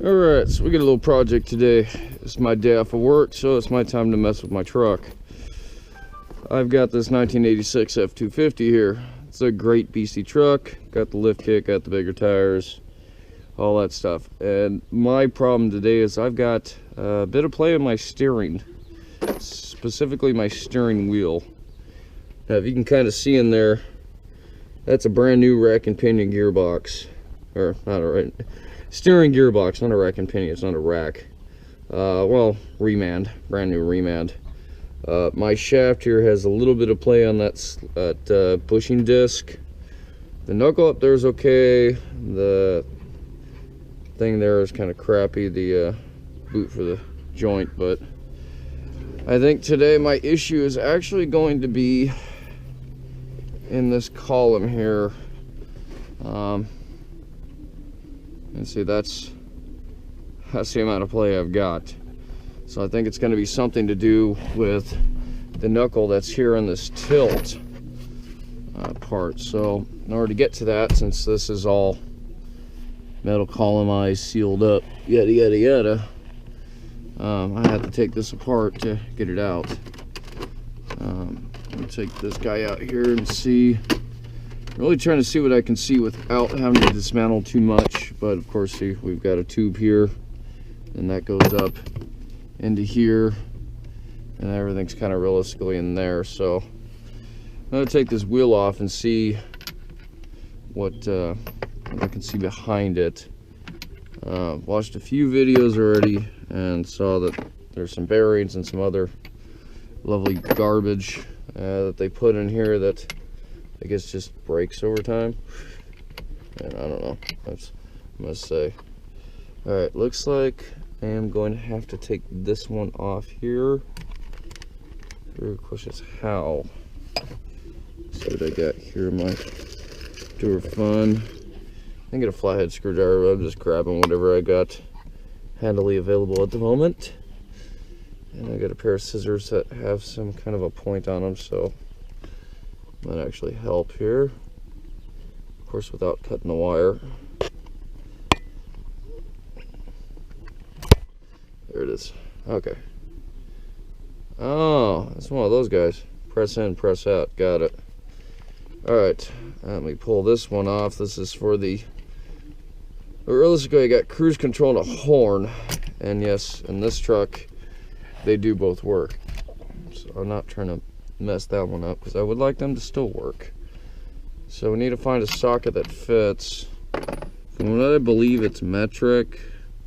Alright, so we got a little project today. It's my day off of work, so it's my time to mess with my truck. I've got this 1986 F250 here. It's a great beastie truck. Got the lift kit, got the bigger tires, all that stuff. And my problem today is I've got a bit of play in my steering, specifically my steering wheel. Now, if you can kind of see in there, that's a brand new rack and pinion gearbox. Or, not a right. Steering gearbox, not a rack and pinion, it's not a rack. Well, remand, brand new remand. My shaft here has a little bit of play on that bushing disc. The knuckle up there is okay. The thing there is kind of crappy, the boot for the joint, but I think today my issue is actually going to be in this column here. And see, that's the amount of play I've got. So I think it's going to be something to do with the knuckle that's here in this tilt part. So in order to get to that, since this is all metal columnized, sealed up, yada yada yada, I have to take this apart to get it out. I'm going to take this guy out here and see. Really trying to see what I can see without having to dismantle too much, but of course, see, we've got a tube here, and that goes up into here, and everything's kind of realistically in there. So I'm going to take this wheel off and see what I can see behind it. Watched a few videos already and saw that there's some bearings and some other lovely garbage that they put in here that I guess just breaks over time, and I don't know, I must say. Alright, looks like I am going to have to take this one off here. The question is how. Let's see what I got here, my door fun. I can get a flathead screwdriver, but I'm just grabbing whatever I got handily available at the moment. And I got a pair of scissors that have some kind of a point on them, so might actually help here, of course, without cutting the wire. There it is. Okay. Oh, that's one of those guys. Press in, press out. Got it. Alright, let me pull this one off. This is for the, realistically, I got cruise control and a horn, and yes, in this truck they do both work, so I'm not trying to mess that one up because I would like them to still work. So we need to find a socket that fits. From what I believe, it's metric.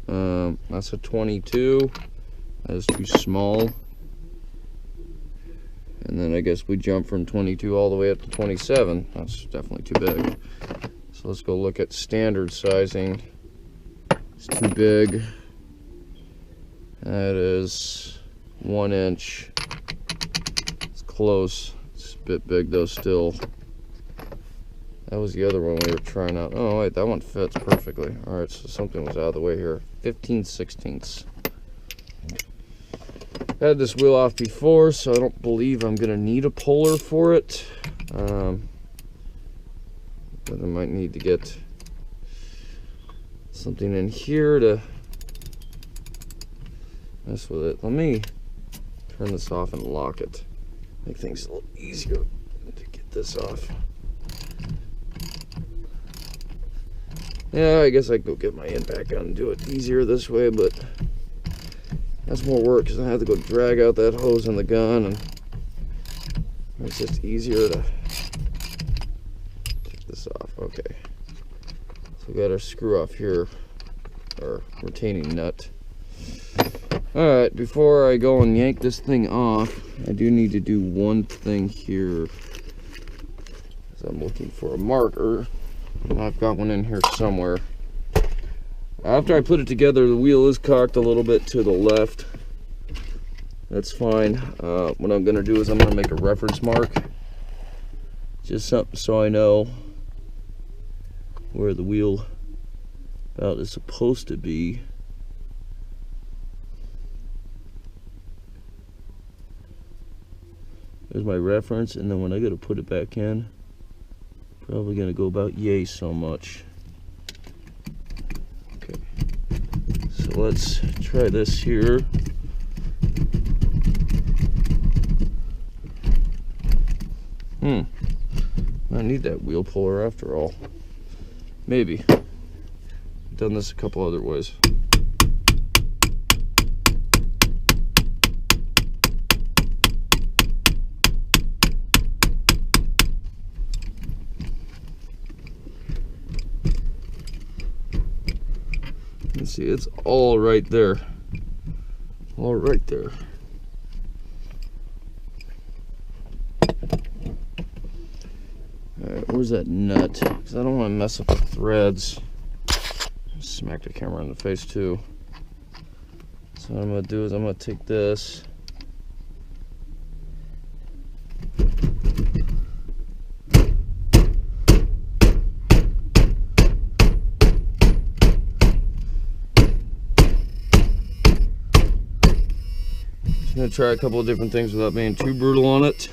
That's a 22. That is too small. And then I guess we jump from 22 all the way up to 27. That's definitely too big. So let's go look at standard sizing. It's too big. That is 1 inch. Close. It's a bit big though still. That was the other one we were trying out. Oh wait, that one fits perfectly. Alright, so something was out of the way here. 15/16. Had this wheel off before, so I don't believe I'm gonna need a puller for it. But I might need to get something in here to mess with it. Let me turn this off and lock it. Make things a little easier to get this off. Yeah, I guess I could go get my end back on and do it easier this way, but that's more work because I have to go drag out that hose in the gun, and it's just easier to take this off. Okay, so we got our screw off here, our retaining nut. Alright, before I go and yank this thing off, I do need to do one thing here. So I'm looking for a marker. I've got one in here somewhere. After I put it together, the wheel is cocked a little bit to the left. That's fine. What I'm going to do is I'm going to make a reference mark. Just something so I know where the wheel about is supposed to be. There's my reference, and then when I go to put it back in, probably gonna go about yay so much. Okay. So let's try this here. I need that wheel puller after all. Maybe. Done this a couple other ways. You see, it's all right there. All right there. Alright, where's that nut? Because I don't want to mess up the threads. Smack the camera in the face too. So what I'm going to do is I'm going to take this. Just going to try a couple of different things without being too brutal on it.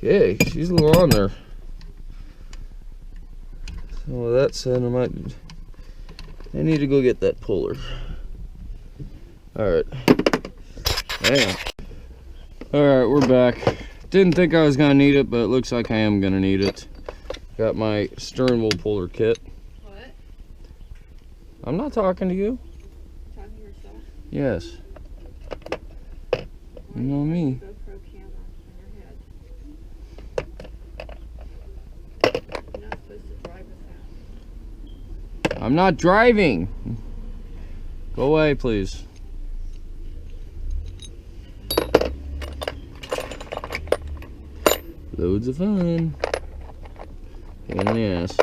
Okay, she's a little on there. So with that said, I need to go get that puller. Alright. Damn. Alright, we're back. Didn't think I was gonna need it, but it looks like I am gonna need it. Got my stern wheel puller kit. What? I'm not talking to you. Talking to yourself? Yes. You know me. I'm not driving. Go away, please. Loads of fun. Pain in the ass.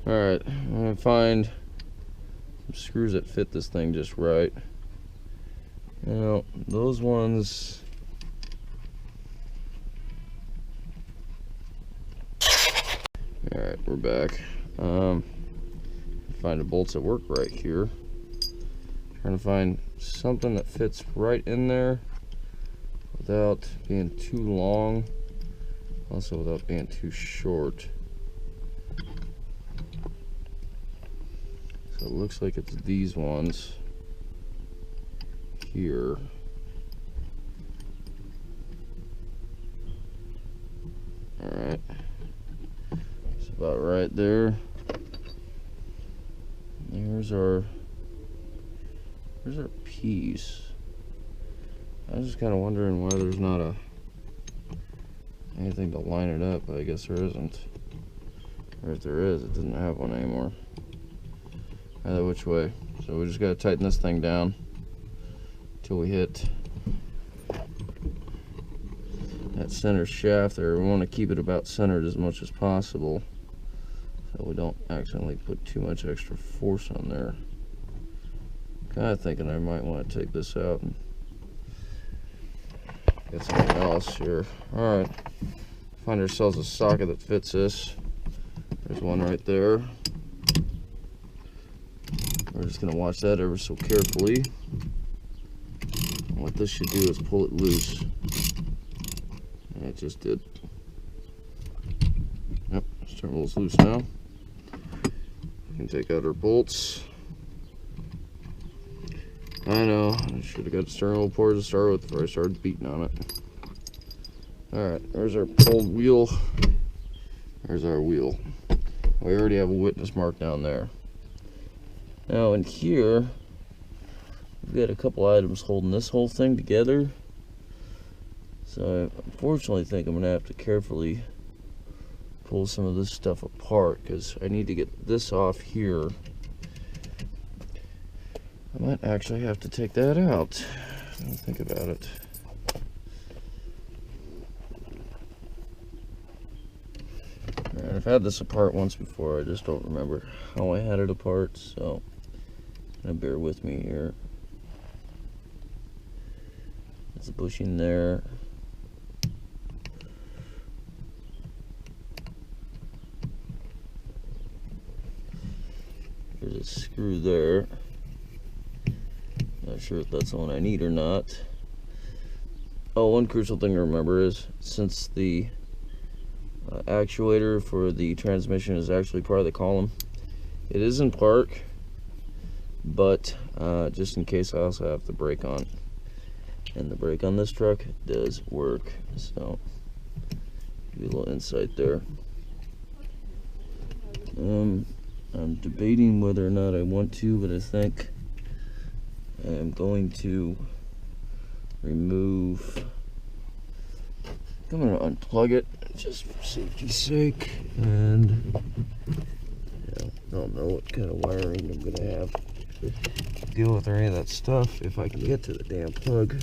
Alright, I'm gonna find some screws that fit this thing just right. Now, those ones. Alright, we're back. Find the bolts that work right here. Trying to find something that fits right in there without being too long, also without being too short. So it looks like it's these ones here. Alright, it's about right there. Here's our piece. I was just kind of wondering why there's not anything to line it up, but I guess there isn't. Or if there is, it doesn't have one anymore. Either which way. So we just got to tighten this thing down until we hit that center shaft there. We want to keep it about centered as much as possible, so we don't accidentally put too much extra force on there. Kind of thinking I might want to take this out and get something else here. Alright, find ourselves a socket that fits this. There's one right there. We're just going to watch that ever so carefully. And what this should do is pull it loose. And it just did. Yep, stern wheel's loose now. We can take out our bolts. I know, I should have got the stern wheel puller to start with before I started beating on it. Alright, there's our pulled wheel. There's our wheel. We already have a witness mark down there. Now in here, we've got a couple items holding this whole thing together. So I unfortunately think I'm going to have to carefully pull some of this stuff apart, because I need to get this off here. I might actually have to take that out. Don't think about it. Alright, I've had this apart once before, I just don't remember how I had it apart, so bear with me here. There's a bushing there. There's a screw there. Not sure if that's the one I need or not. Oh, one crucial thing to remember is, since the actuator for the transmission is actually part of the column, it is in park, but just in case, I also have the brake on, and the brake on this truck does work. So give you a little insight there. I'm debating whether or not I want to, but I think I'm going to remove. I'm going to unplug it just for safety's sake, and yeah, I don't know what kind of wiring I'm going to have to deal with or any of that stuff if I can get to the damn plug.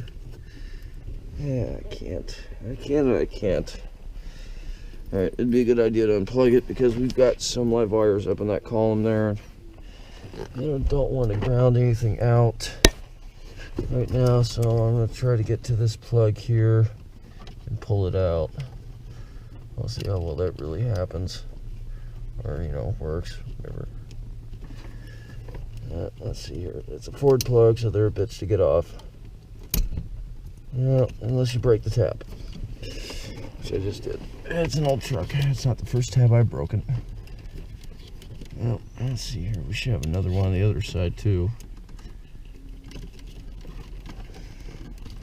Yeah, I can't. Alright, it'd be a good idea to unplug it because we've got some live wires up in that column there. I don't want to ground anything out right now, so I'm going to try to get to this plug here and pull it out. We'll see how well that really happens, or works, whatever. Let's see here. It's a Ford plug, so there are bits to get off. Yeah, unless you break the tab, which I just did. It's an old truck. It's not the first tab I've broken. Well, let's see here. We should have another one on the other side too.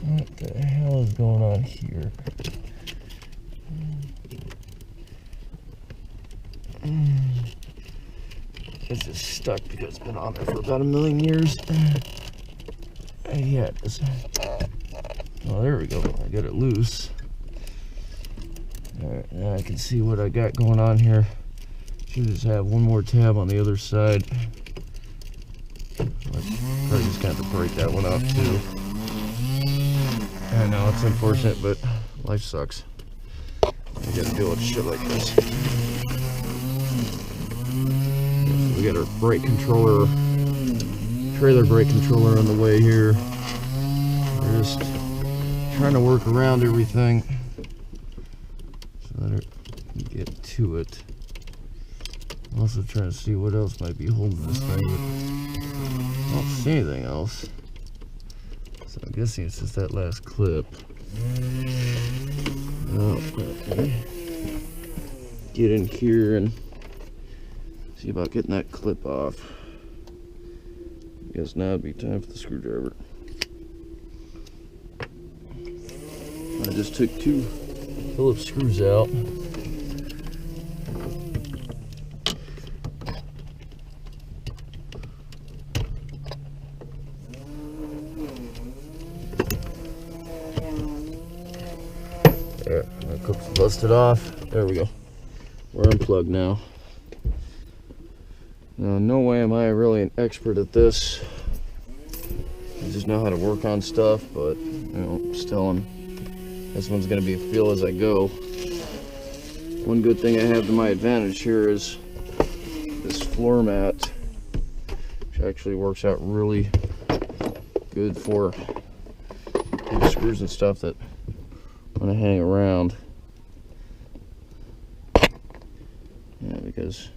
What the hell is going on here? It's just stuck because it's been on there for about 1,000,000 years. Yeah, it is. Oh, there we go. I got it loose. Alright, now I can see what I got going on here. Should just have one more tab on the other side. Probably just got to break that one off too. I know, it's unfortunate, but life sucks. You gotta deal with shit like this. We got our brake controller, trailer brake controller on the way here. We're just trying to work around everything so that I can get to it. I'm also trying to see what else might be holding this thing, but I don't see anything else. So I'm guessing it's just that last clip. Get in here and see about getting that clip off. I guess now it'd be time for the screwdriver. I just took 2 Phillips screws out. There, my clip's busted off. There we go. We're unplugged now. Now, no way am I really an expert at this. I just know how to work on stuff, but still, this one's going to be a feel as I go. One good thing I have to my advantage here is this floor mat, which actually works out really good for screws and stuff that want to hang around. Yeah, because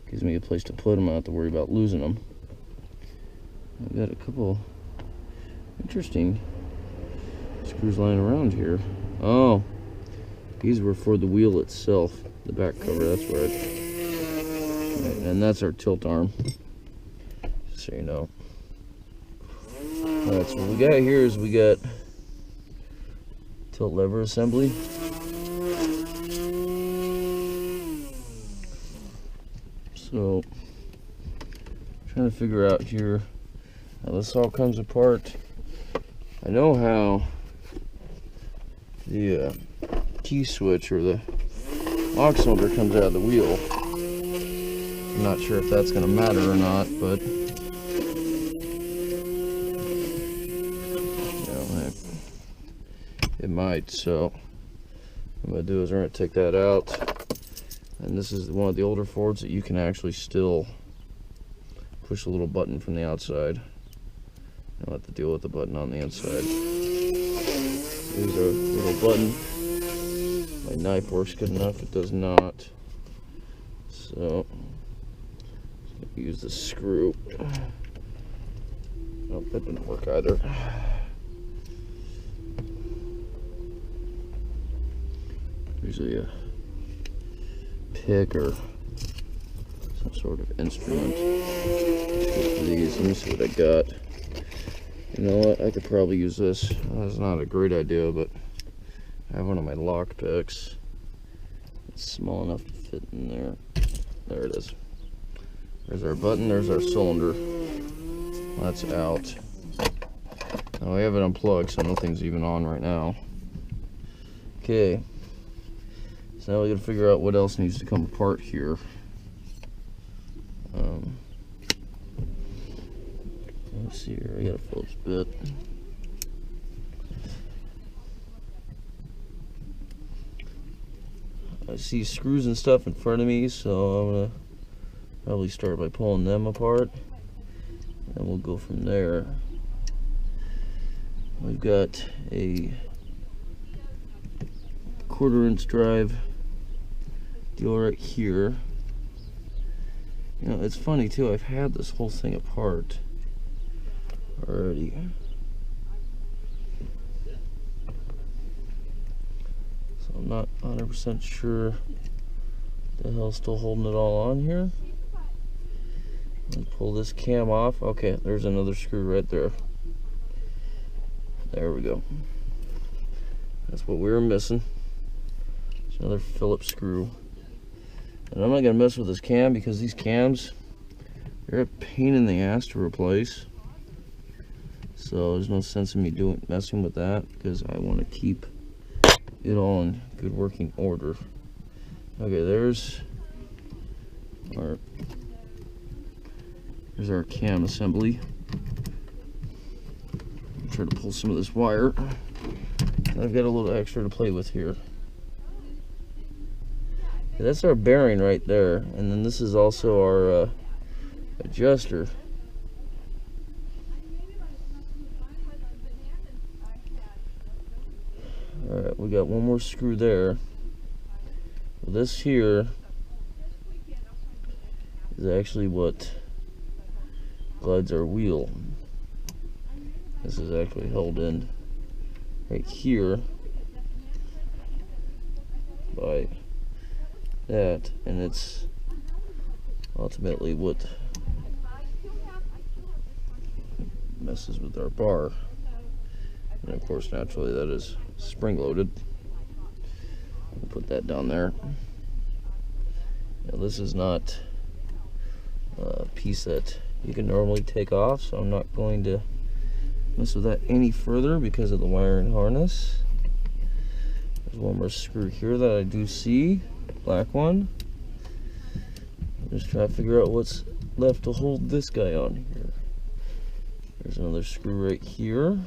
it gives me a place to put them. I don't have to worry about losing them. I've got a couple interesting screws lying around here. Oh, these were for the wheel itself, the back cover, that's right. And that's our tilt arm, just so you know. Alright, so what we got here is we got tilt lever assembly. So, trying to figure out here how this all comes apart. I know how the key switch or the lock cylinder comes out of the wheel. I'm not sure if that's going to matter or not, but it might. So what I'm going to do is we're going to take that out. And this is one of the older Fords that you can actually still push a little button from the outside. You don't have to deal with the button on the inside. There's a little button. My knife works good enough, it does not. So, use the screw. Nope, that didn't work either. Usually a pick or some sort of instrument. These, let me see what I got. You know what? I could probably use this. That's not a great idea, but I have one of my lock picks. It's small enough to fit in there. There it is. There's our button. There's our cylinder. That's out. Now we have it unplugged, so nothing's even on right now. Okay. So now we gotta figure out what else needs to come apart here. Let's see here. I got a Phillips bit. I see screws and stuff in front of me, so I'm gonna probably start by pulling them apart, and we'll go from there. We've got a 1/4-inch drive deal right here. You know, it's funny too, I've had this whole thing apart already. So I'm not 100% sure the hell's still holding it all on here. Let's pull this cam off. Okay, there's another screw right there. There we go. That's what we were missing. It's another Phillips screw. And I'm not gonna mess with this cam because these cams, they're a pain in the ass to replace. So there's no sense in me messing with that because I want to keep it all in good working order. Okay, there's our cam assembly. Try to pull some of this wire. And I've got a little extra to play with here. Okay, that's our bearing right there, and then this is also our adjuster. Alright, we got one more screw there. Well, this here is actually what glides our wheel. This is actually held in right here by that, and it's ultimately what messes with our bar. And of course, naturally, that is spring-loaded. We'll put that down there. Now, this is not a piece that you can normally take off, so I'm not going to mess with that any further because of the wiring harness. There's one more screw here that I do see, black one. I'm just trying to figure out what's left to hold this guy on here. There's another screw right here.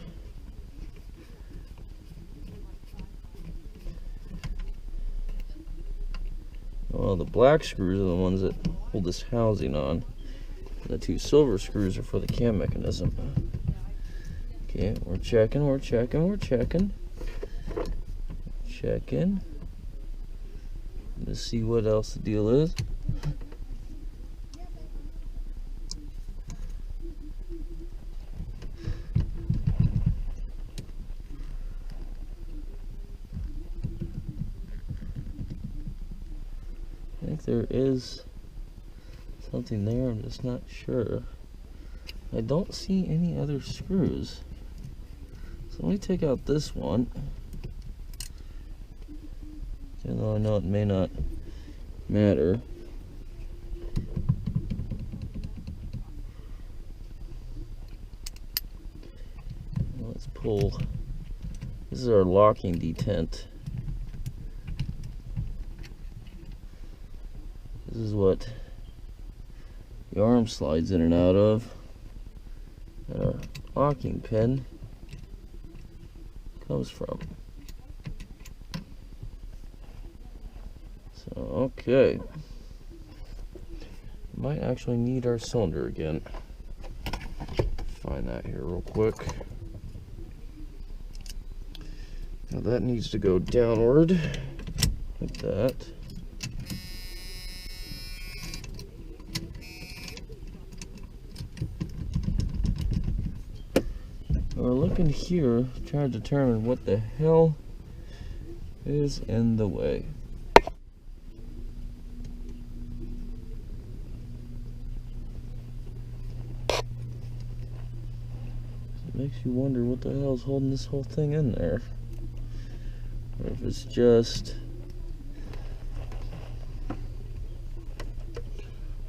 Well, the black screws are the ones that hold this housing on. The two silver screws are for the cam mechanism. Okay, we're checking. Checking. Let's see what else the deal is. I think there is something there, I'm just not sure. I don't see any other screws. So let me take out this one. Even though I know it may not matter. Let's pull. This is our locking detent. This is what the arm slides in and out of. And our locking pin comes from. So, okay. Might actually need our cylinder again. Find that here real quick. Now that needs to go downward like that. So we're looking here, trying to determine what the hell is in the way. It makes you wonder what the hell is holding this whole thing in there. Or if it's just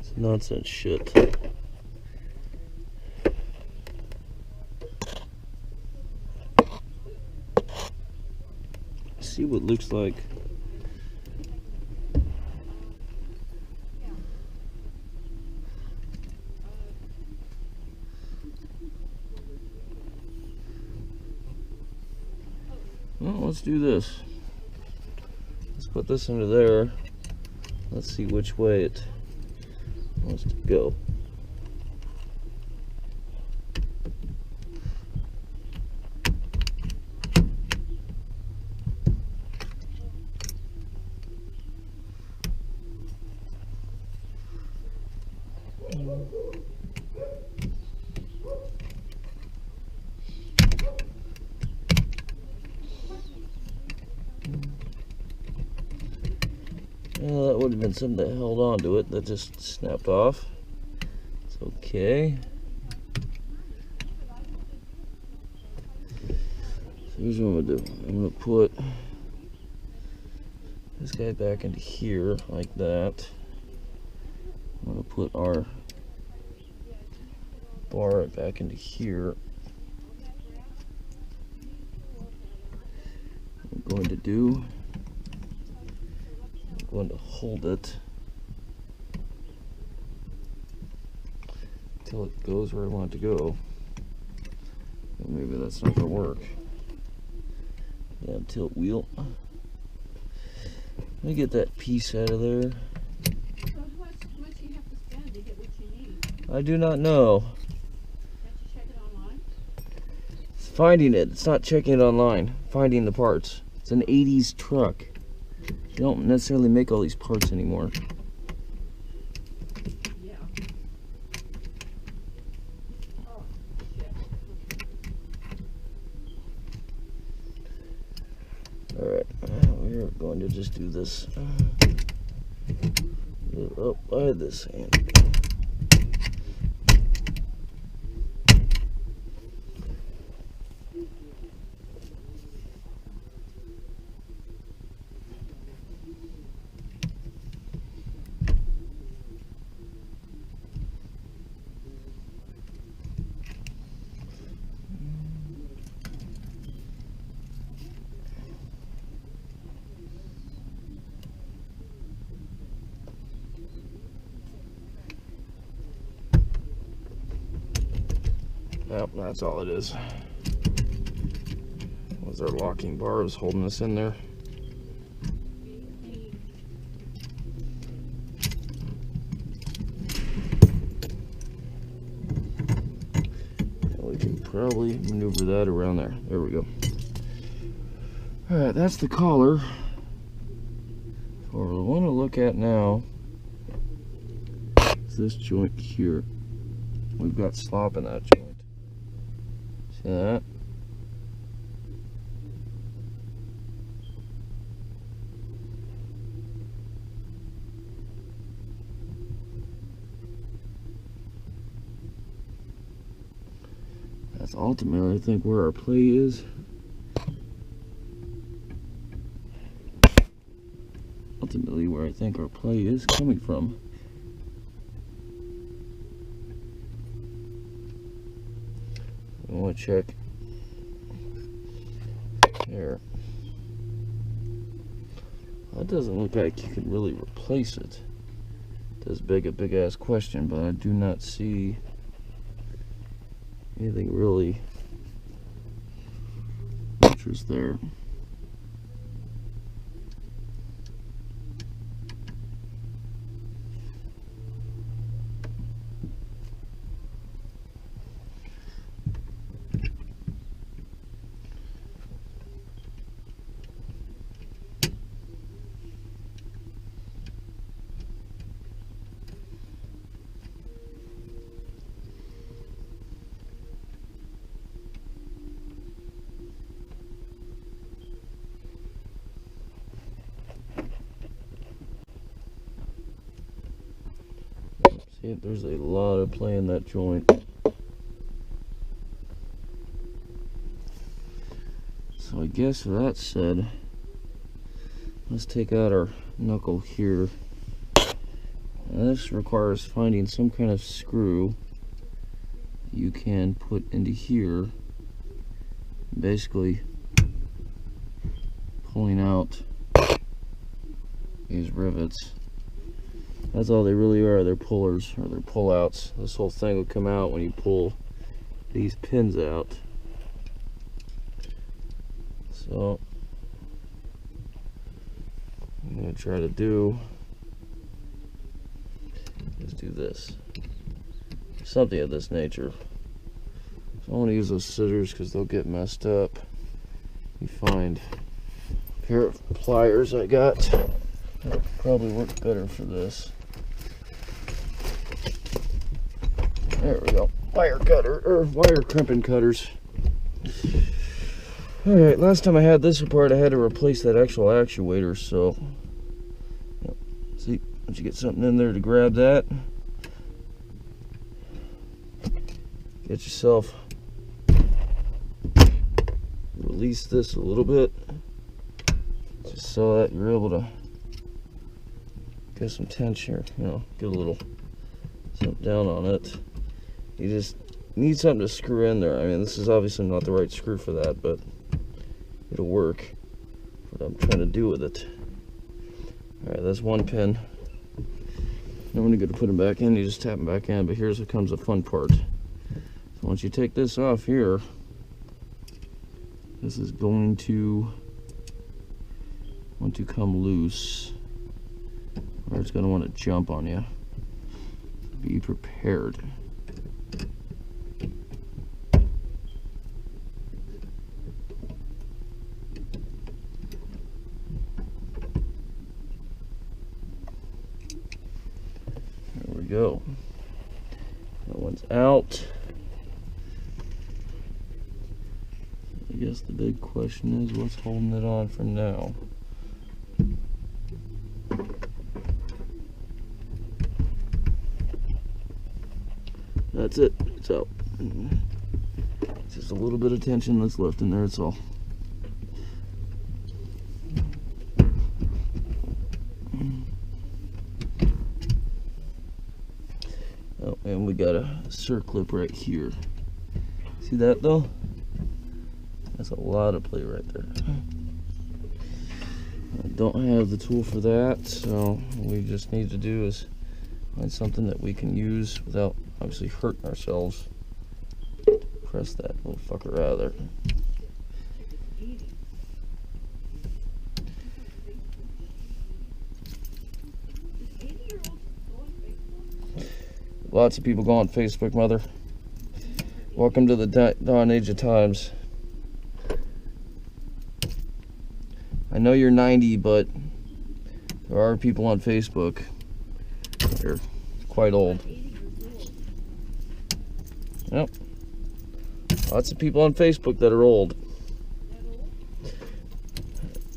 it's nonsense shit. See what looks like. Well, let's do this. Let's put this into there. Let's see which way it wants to go. Well, that would have been something that held on to it that just snapped off. It's okay. So here's what I'm gonna do. I'm gonna put this guy back into here like that. I'm gonna put our bar back into here. What I'm going to do, I'm going to hold it until it goes where I want it to go. Well, maybe that's not going to work. Yeah, tilt wheel. Let me get that piece out of there. So how much do you have to spend to get what you need? I do not know. Can't you check it online? It's finding it. It's not checking it online. Finding the parts. It's an 80s truck. They don't necessarily make all these parts anymore. Yeah. Oh, shit. Alright, we're going to just do this up by this hand. Yep, that's all it is. Was our locking bar was holding us in there. We can probably maneuver that around there. There we go. Alright, that's the collar. What we want to look at now is this joint here. We've got slop in that joint. See that? That's ultimately, I think, where our play is. Ultimately, where I think our play is coming from. I want to check there. That doesn't look like you can really replace it. It does beg a big ass question, but I do not see anything really interest there. See, there's a lot of play in that joint. So I guess with that said, let's take out our knuckle here. Now this requires finding some kind of screw you can put into here, basically pulling out these rivets. That's all they really are. They're pullers, or they're pull-outs. This whole thing will come out when you pull these pins out. So I'm going to try to do is do this, something of this nature. So I want to use those scissors because they'll get messed up. You find a pair of pliers I got that'll probably work better for this. There we go. Wire cutter, or wire crimping cutters. Alright, last time I had this apart, I had to replace that actual actuator, so yep. See, once you get something in there to grab that, get yourself, release this a little bit, just so that you're able to get some tension, you know, get a little something down on it. You just need something to screw in there. I mean, this is obviously not the right screw for that, but it'll work for what I'm trying to do with it. Alright, that's one pin. Now when you go to put them back in, you just tap them back in, but here's what comes the fun part. So once you take this off here, this is going to want to come loose, or it's going to want to jump on you. Be prepared. Go. That one's out. I guess the big question is what's holding it on for now. That's it. It's out. Just a little bit of tension that's left in there, it's all. Oh, and we got a circlip right here. See that though? That's a lot of play right there. I don't have the tool for that, so what we just need to do is find something that we can use without obviously hurting ourselves. Press that little fucker out of there. Lots of people go on Facebook, mother. Welcome to the dawn age of times. I know you're 90, but there are people on Facebook. They're quite old. Yep. Lots of people on Facebook that are old.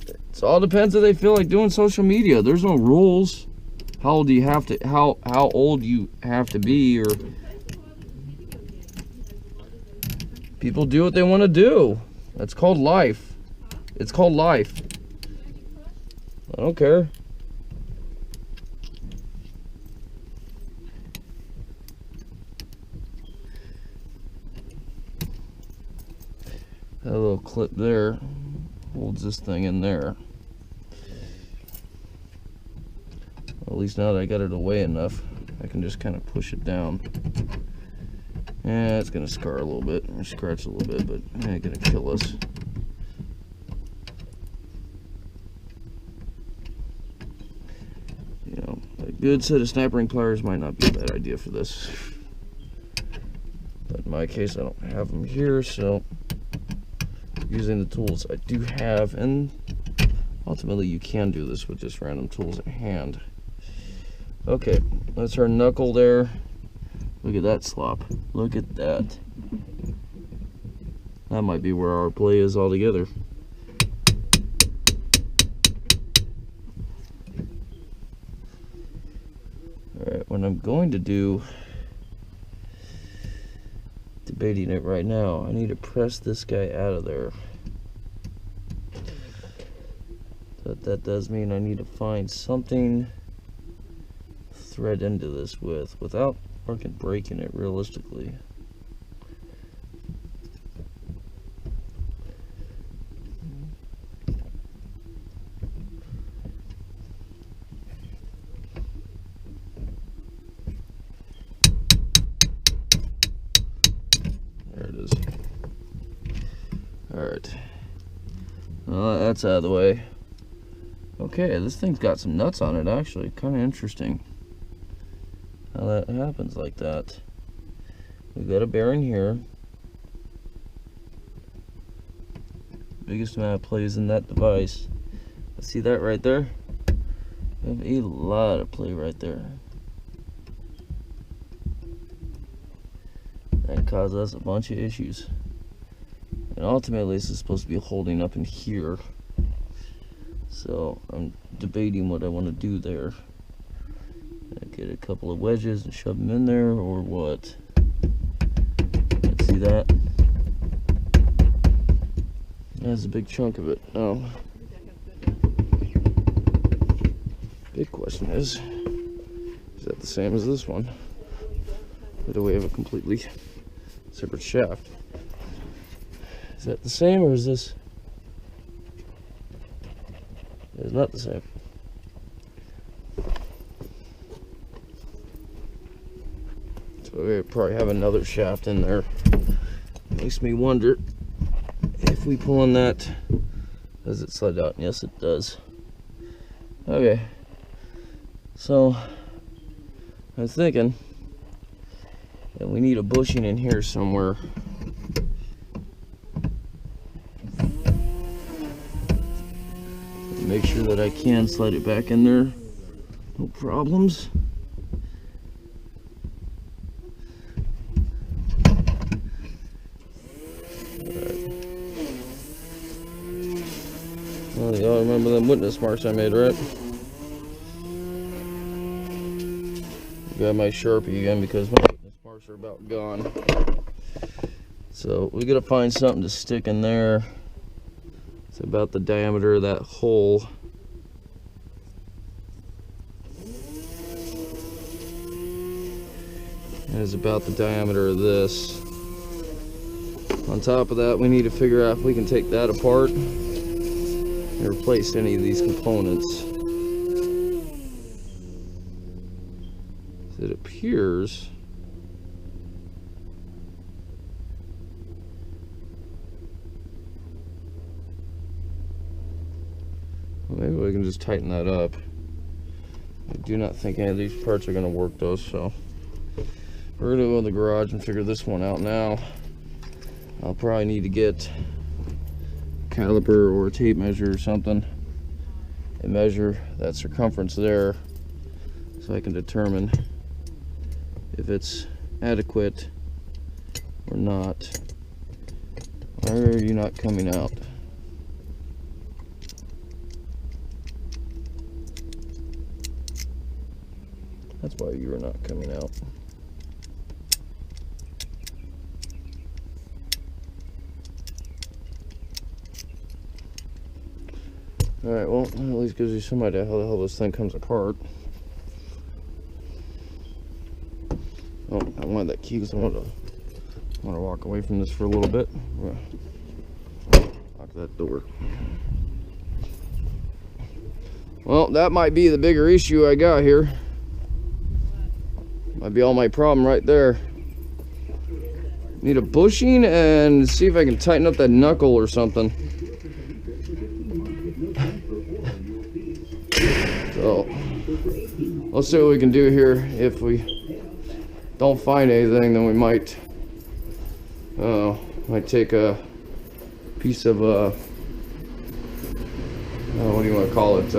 It all depends if they feel like doing social media. There's no rules. How old do you have to, how old you have to be, or people do what they want to do. That's called life. It's called life. I don't care. That little clip there holds this thing in there. At least now that I got it away enough, I can just kind of push it down. Yeah, it's gonna scar a little bit, or scratch a little bit, but it ain't gonna kill us. You know, a good set of snap ring pliers might not be a bad idea for this. But in my case, I don't have them here, so using the tools I do have, and ultimately you can do this with just random tools at hand. Okay, that's our knuckle there. Look at that slop. Look at that. That might be where our play is altogether. Alright, when I'm going to do, debating it right now, I need to press this guy out of there. But that does mean I need to find something thread into this with without fucking breaking it realistically. There it is. Alright. Well, that's out of the way. Okay, this thing's got some nuts on it actually. Kind of interesting how that happens like that. We've got a bearing here. Biggest amount of play is in that device. See that right there? We have a lot of play right there. That caused us a bunch of issues. And ultimately this is supposed to be holding up in here. So I'm debating what I want to do there. Get a couple of wedges and shove them in there, or what? Let's see that. That's a big chunk of it. Now, big question is that the same as this one? Or do we have a completely separate shaft? Is that the same, or is this? It's not the same. So we probably have another shaft in there. Makes me wonder if we pull on that, does it slide out? Yes, it does. Okay. So I was thinking that we need a bushing in here somewhere. Make sure that I can slide it back in there, no problems. Well, y'all remember them witness marks I made, right? Got my Sharpie again because my witness marks are about gone. So we gotta find something to stick in there. It's about the diameter of that hole. And it's about the diameter of this. On top of that, we need to figure out if we can take that apart and replace any of these components. It appears maybe we can just tighten that up. I do not think any of these parts are going to work though, so we're going to go in the garage and figure this one out now. I'll probably need to get a caliper or a tape measure or something and measure that circumference there so I can determine if it's adequate or not. Why are you not coming out? That's why you are not coming out. Alright, well, at least gives you some idea how the hell this thing comes apart. Oh, I wanted that key because I want to walk away from this for a little bit. Lock that door. Well, that might be the bigger issue I got here. Might be all my problem right there. Need a bushing and see if I can tighten up that knuckle or something. So let's see what we can do here. If we don't find anything, then we might take a piece of what do you want to call it?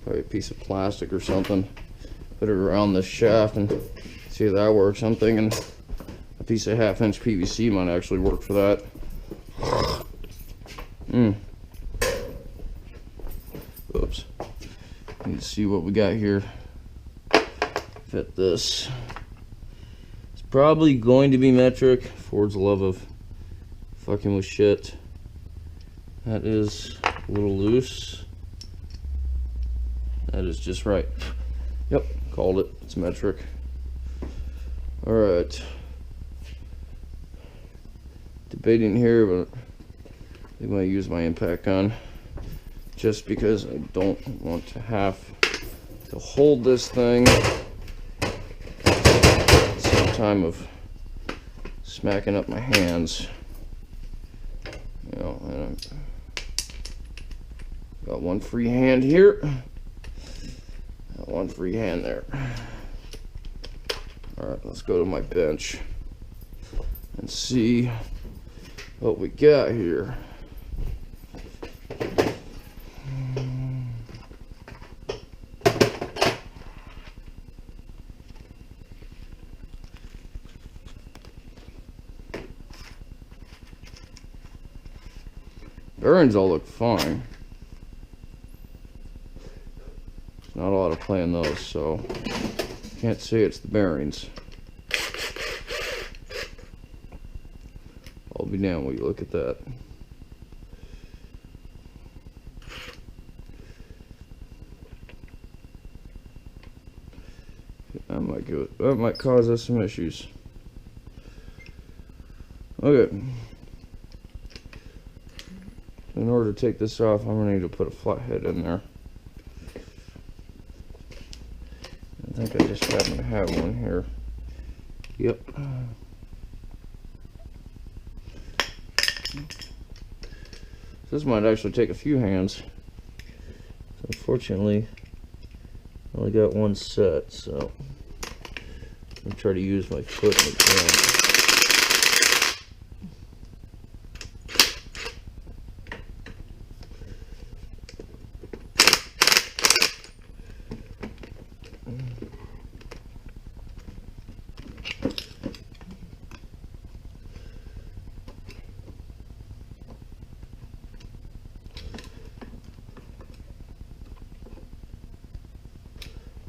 Probably a piece of plastic or something. Put it around this shaft and see if that works. I'm thinking a piece of 1/2-inch PVC might actually work for that. see what we got here. Fit this. It's probably going to be metric. Ford's love of fucking with shit. That is a little loose. That is just right. Yep, called it. It's metric. Alright. Debating here, but I think I'm going to use my impact gun. Just because I don't want to have to hold this thing at the same time of smacking up my hands. You know, and I've got one free hand here. Got one free hand there. Alright, let's go to my bench and see what we got here. Bearings all look fine. Not a lot of play in those, so can't say it's the bearings. I'll be damned when you look at that. That might cause us some issues. Okay. In order to take this off, I'm going to need to put a flathead in there. I think I just happen to have one here. Yep. This might actually take a few hands. Unfortunately, I only got one set, so I'm going to try to use my foot again.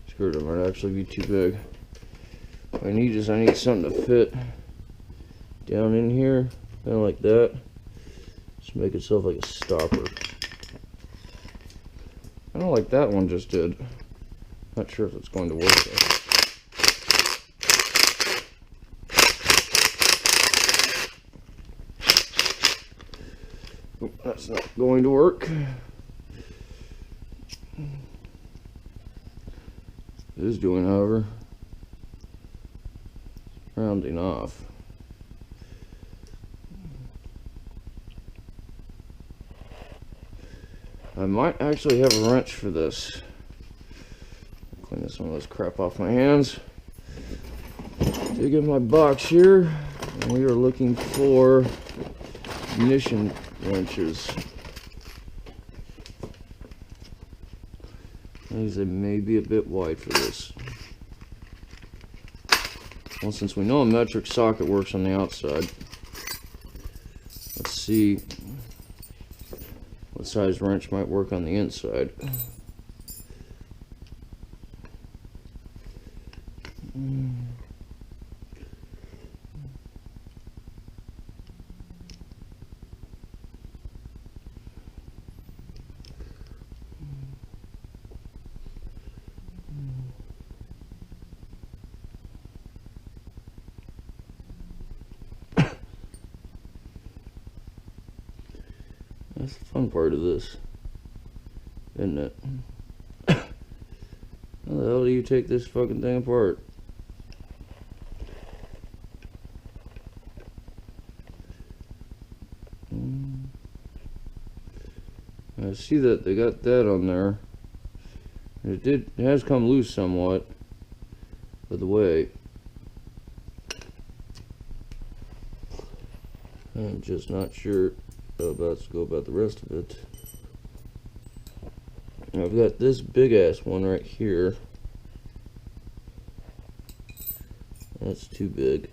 Screwdriver might actually be too big. What I need is I need something to fit down in here, kind of like that. Just make itself like a stopper. I don't like that one just did. Not sure if it's going to work though. Oh, that's not going to work. It is doing, however, rounding off. I might actually have a wrench for this. Clean some of this crap off my hands. Dig in my box here, and we are looking for ignition wrenches. These may be a bit wide for this. Well, since we know a metric socket works on the outside, let's see what size wrench might work on the inside. That's the fun part of this, isn't it? How the hell do you take this fucking thing apart? I see that they got that on there. It has come loose somewhat with the weight. I'm just not sure about to go about the rest of it. I've got this big ass one right here. That's too big.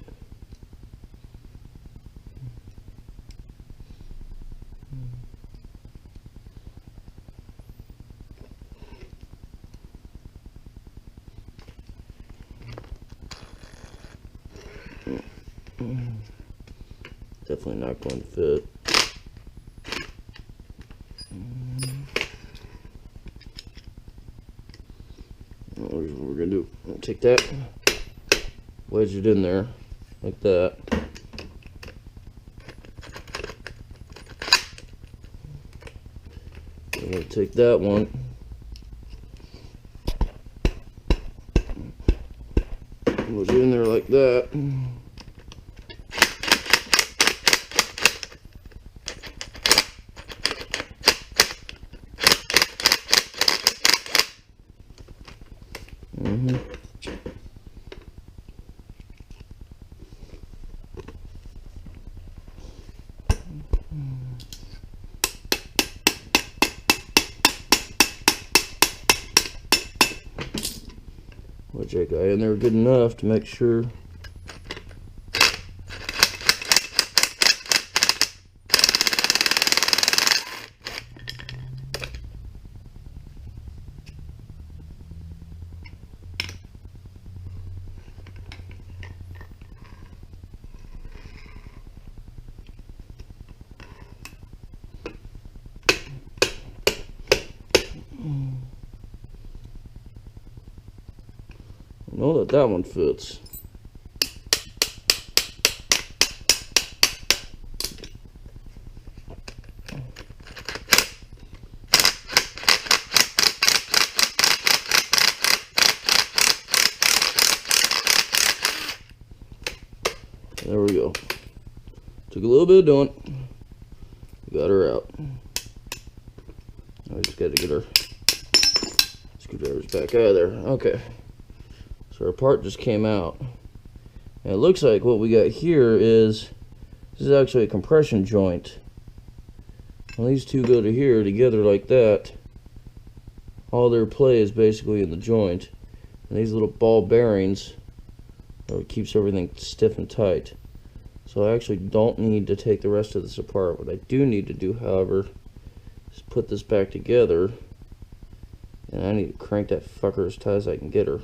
Definitely not going to fit. Here's what we're going to do. We'll take that, wedge it in there like that. I'm going to take that one, wedge it in there like that. Wedge that guy in there good enough to make sure. Know that that one fits. There we go. Took a little bit of doing. Got her out. I just got to get her screwdrivers back out of there. Okay. So our part just came out. And it looks like what we got here is, this is actually a compression joint. When these two go to here together like that, all their play is basically in the joint. And these little ball bearings are what keeps everything stiff and tight. So I actually don't need to take the rest of this apart. What I do need to do, however, is put this back together. And I need to crank that fucker as tight as I can get her.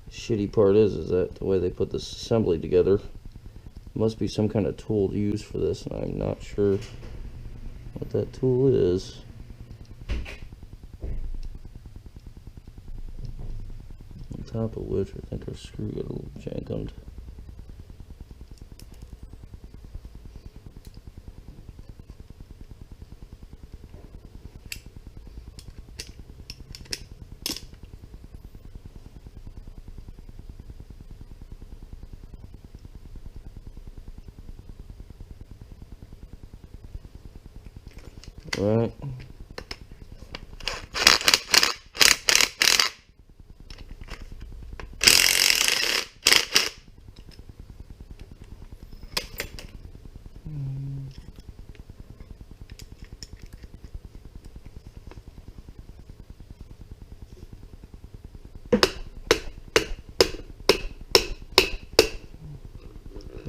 Shitty part is that the way they put this assembly together, must be some kind of tool to use for this, and I'm not sure what that tool is. On top of which I think our screw got a little jankumed. Right.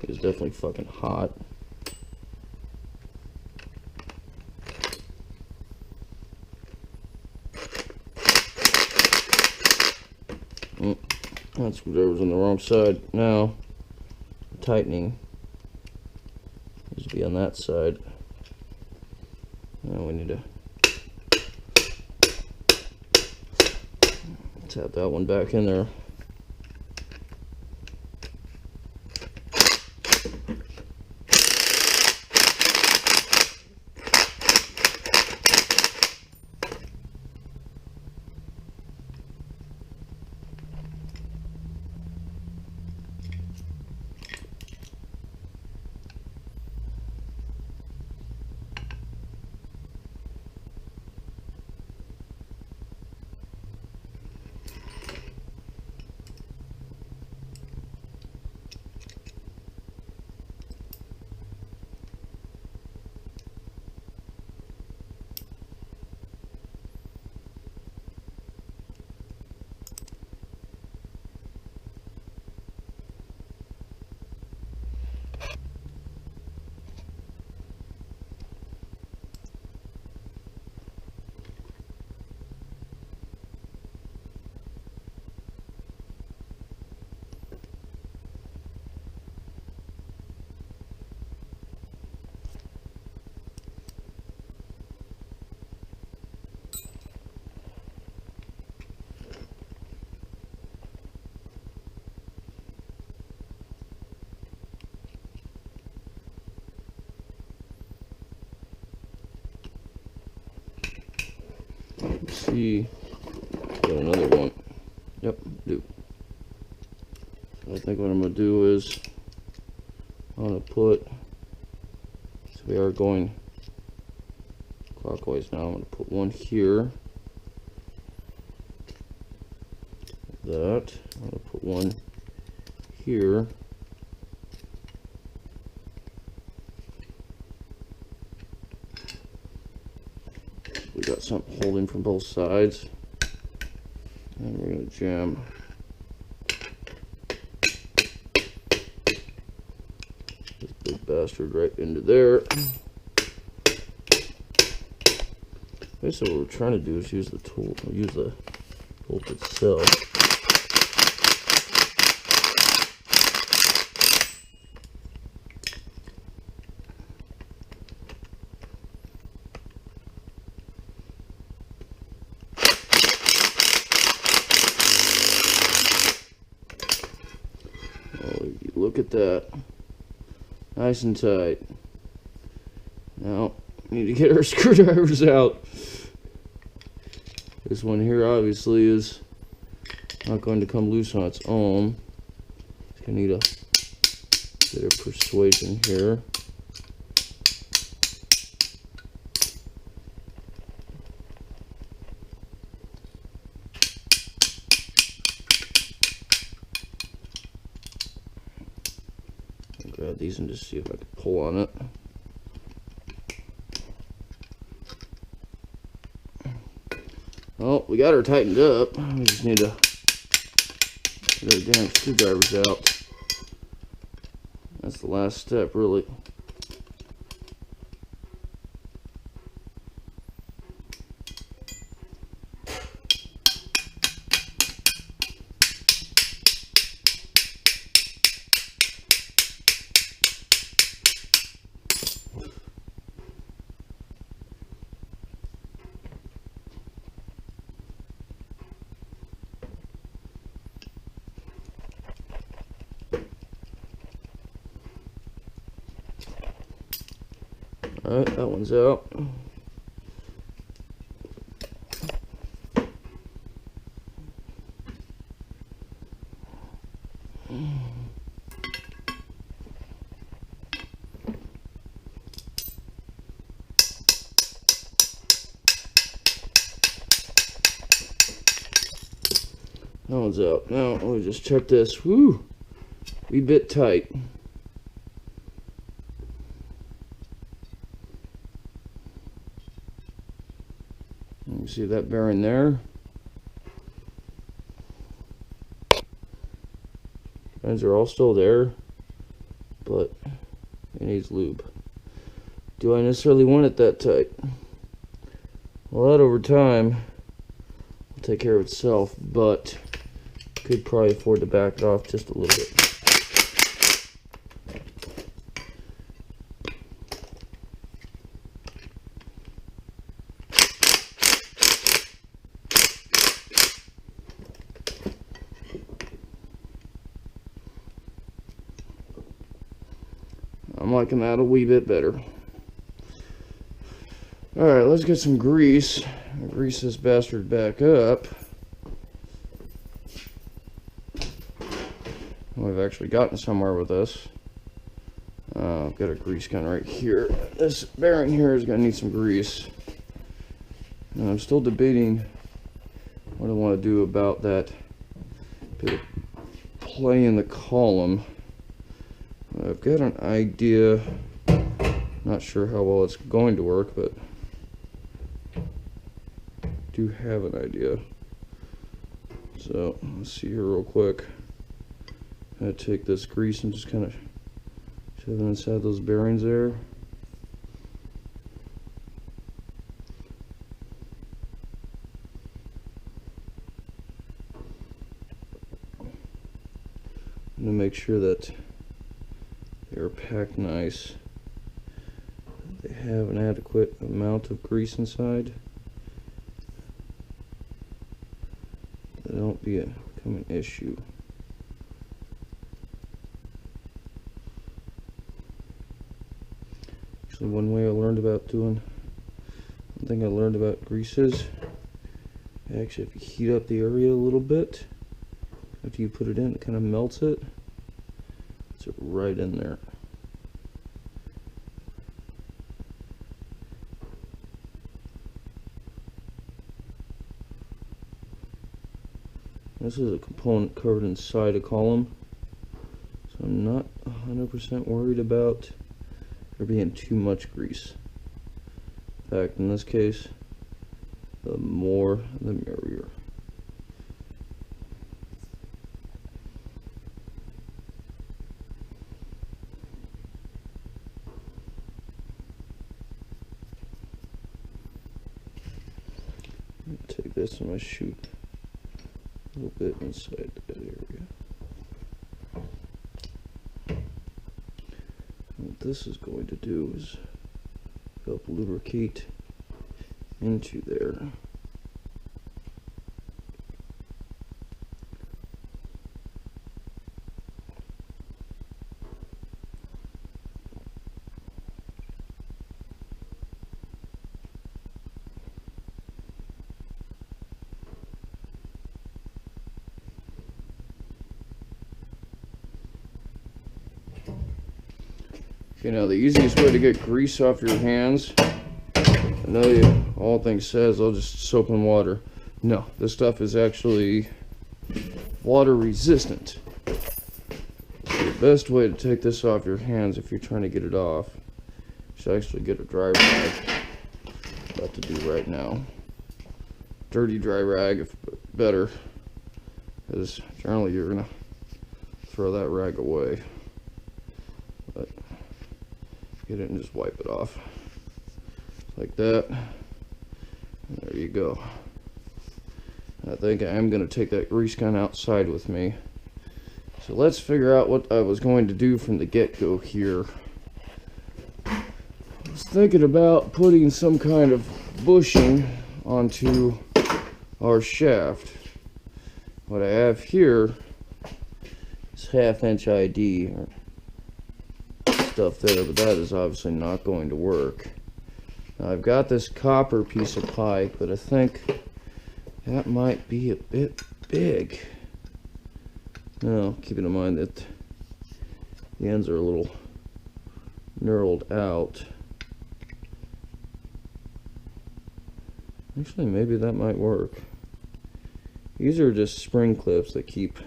It's definitely fucking hot. That screwdriver's on the wrong side. Now, tightening needs to be on that side. Now we need to tap that one back in there. see. Got another one. Yep, do. So I think what I'm going to do is I'm going to put, so we are going clockwise now. I'm going to put one here. That. I'm going to put one here. We got something holding from both sides. And we're going to jam this big bastard right into there. Basically what we're trying to do is use the tool, use the bolt itself. Look at that. Nice and tight. Now, we need to get our screwdrivers out. This one here obviously is not going to come loose on its own. It's going to need a bit of persuasion here. Grab these and just see if I can pull on it. Well, we got her tightened up. We just need to get our damn screwdrivers out. That's the last step, really. Alright, that one's out. That one's out. Now, let me just check this. Woo! Wee bit tight. You see that bearing there? Bearings are all still there, but it needs lube. Do I necessarily want it that tight? Well, that over time will take care of itself, but could probably afford to back it off just a little bit. I'm liking that a wee bit better. Alright, let's get some grease. Grease this bastard back up. We've actually gotten somewhere with this. I've got a grease gun right here. This bearing here is going to need some grease. And I'm still debating what I want to do about that bit of play in the column. I've got an idea. Not sure how well it's going to work, but I do have an idea. So let's see here real quick. I'm going to take this grease and just kind of shove it inside those bearings there. I'm going to make sure that they're packed nice. They have an adequate amount of grease inside. That don't become an issue. Actually, one way I learned about doing, one thing I learned about greases Actually, if you heat up the area a little bit, after you put it in, it kind of melts it. It's right in there. This is a component covered inside a column, so I'm not 100% worried about there being too much grease. In fact, in this case, the more the merrier. Take this and I shoot a little bit inside that area. What this is going to do is help lubricate into there. Okay, now the easiest way to get grease off your hands, I know you all think says I'll just soap in water. No, this stuff is actually water resistant. So the best way to take this off your hands if you're trying to get it off is to actually get a dry rag. About to do right now. Dirty dry rag if better, because generally you're gonna throw that rag away. But get it and just wipe it off like that. And there you go. I think I am going to take that grease gun outside with me. So let's figure out what I was going to do from the get-go here. I was thinking about putting some kind of bushing onto our shaft. What I have here is 1/2 inch ID or stuff there, but that is obviously not going to work. Now I've got this copper piece of pipe, but I think that might be a bit big. Now, keeping in mind that the ends are a little knurled out. Actually, maybe that might work. These are just spring clips that keep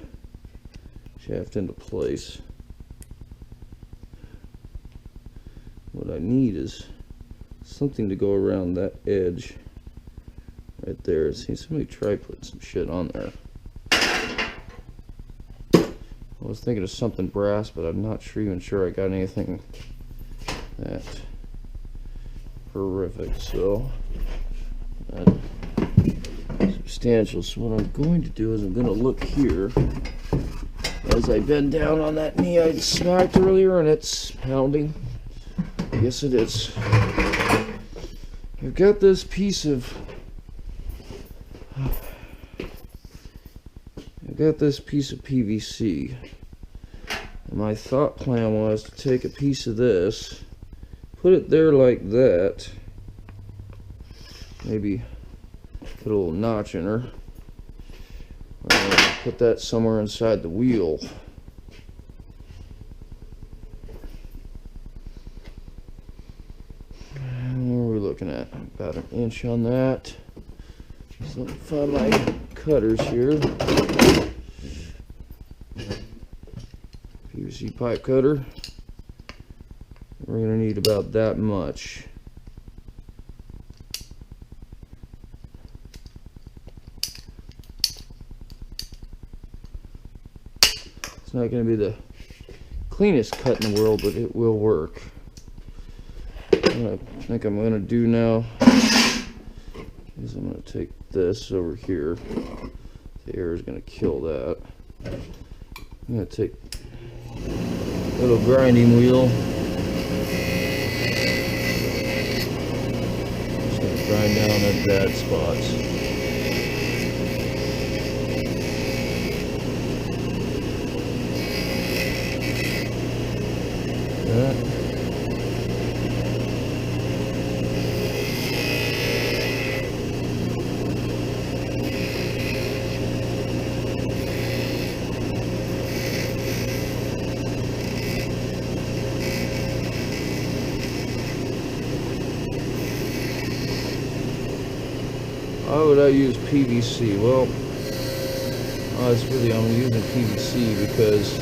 shaft into place. What I need is something to go around that edge right there. See, somebody try putting some shit on there. I was thinking of something brass, but I'm not even sure I got anything that horrific. So substantial. So what I'm going to do is I'm going to look here as I bend down on that knee I smacked earlier, and it's pounding. Yes, it is. I've got this piece of PVC, and my thought plan was to take a piece of this, put it there like that, maybe put a little notch in her, put that somewhere inside the wheel. Looking at about 1 inch on that. So let me find my cutters here. PVC pipe cutter. We're going to need about that much. It's not going to be the cleanest cut in the world, but it will work. What I think I'm going to do now is I'm going to take this over here. The air is going to kill that. I'm going to take a little grinding wheel. Just going to grind down at bad spots. That. Why would I use PVC? Well, it's really, I'm using PVC because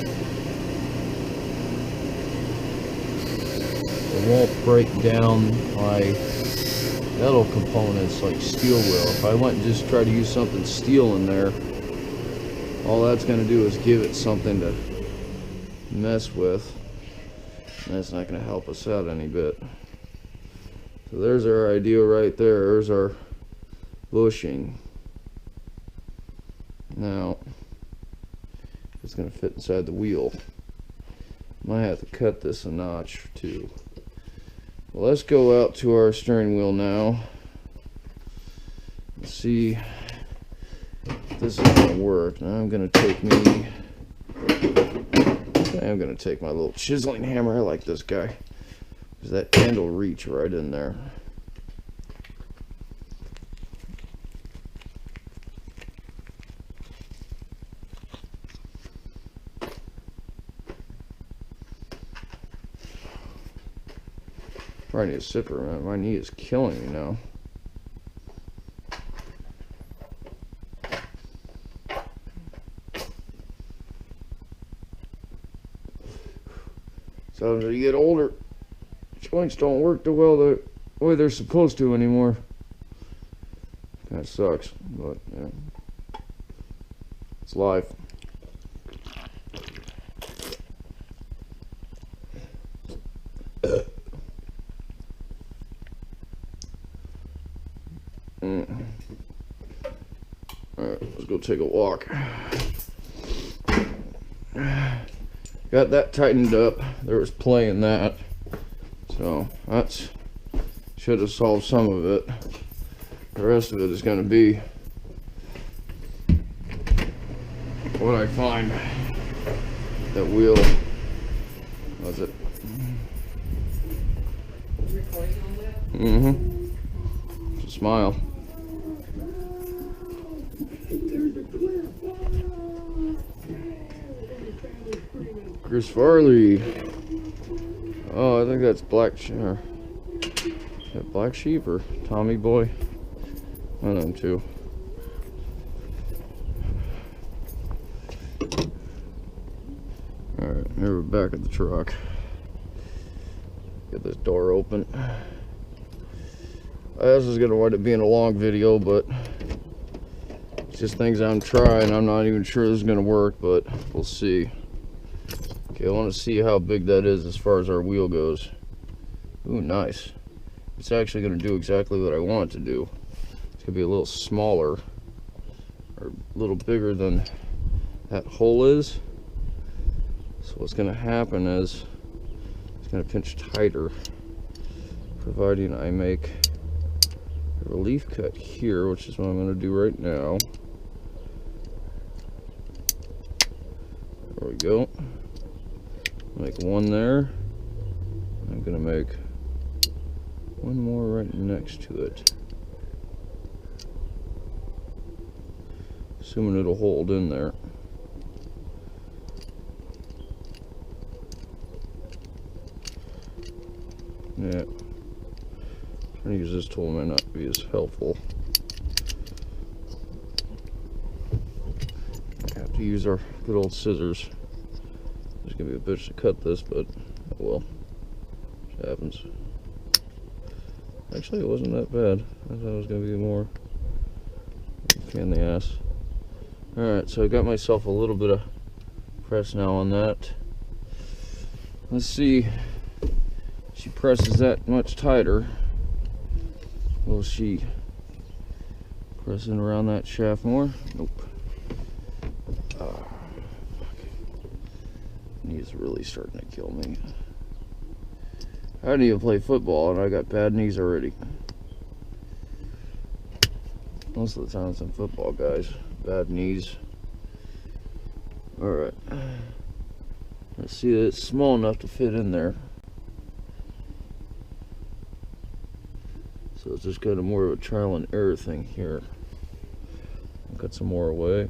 it won't break down my metal components like steel will. If I went and just try to use something steel in there, all that's going to do is give it something to mess with, and that's not going to help us out any bit. So there's our idea right there. There's our bushing. Now it's going to fit inside the wheel. Might have to cut this a notch too. Well, let's go out to our steering wheel now and see if this is going to work. Now I'm going to take my little chiseling hammer. I like this guy because that end will reach right in there. Probably need a sipper, man. My knee is killing me now. So as you get older, joints don't work the way they're supposed to anymore. Kind of sucks, but yeah, it's life. Alright, let's go take a walk. Got that tightened up. There was play in that. So that's should have solved some of it. The rest of it is going to be what I find. That wheel. Was it? Mm-hmm. Smile. Chris Farley. Oh, I think that's Black Sheep. Is that Black Sheep or Tommy Boy? One of them two. Alright, here we're back at the truck. Get this door open. This is going to wind up being a long video, but it's just things I'm trying. I'm not even sure this is going to work, but we'll see. Okay, I want to see how big that is as far as our wheel goes. Ooh, nice. It's actually going to do exactly what I want it to do. It's going to be a little smaller, or a little bigger than that hole is. So what's going to happen is it's going to pinch tighter, providing I make a relief cut here, which is what I'm going to do right now. There we go. Make one there. I'm going to make one more right next to it. Assuming it'll hold in there. Yeah. Trying to use this tool might not be as helpful. I have to use our good old scissors. There's gonna be a bitch to cut this, but oh well. It happens. Actually, it wasn't that bad. I thought it was gonna be more pain in the ass. Alright, so I got myself a little bit of press now on that. Let's see. She presses that much tighter. Will she pressing around that shaft more? Nope. Knees really starting to kill me. I didn't even play football and I got bad knees already. Most of the time some football guys, bad knees. Alright. Let's see that it's small enough to fit in there. So it's just kind of more of a trial and error thing here. I'll cut some more away.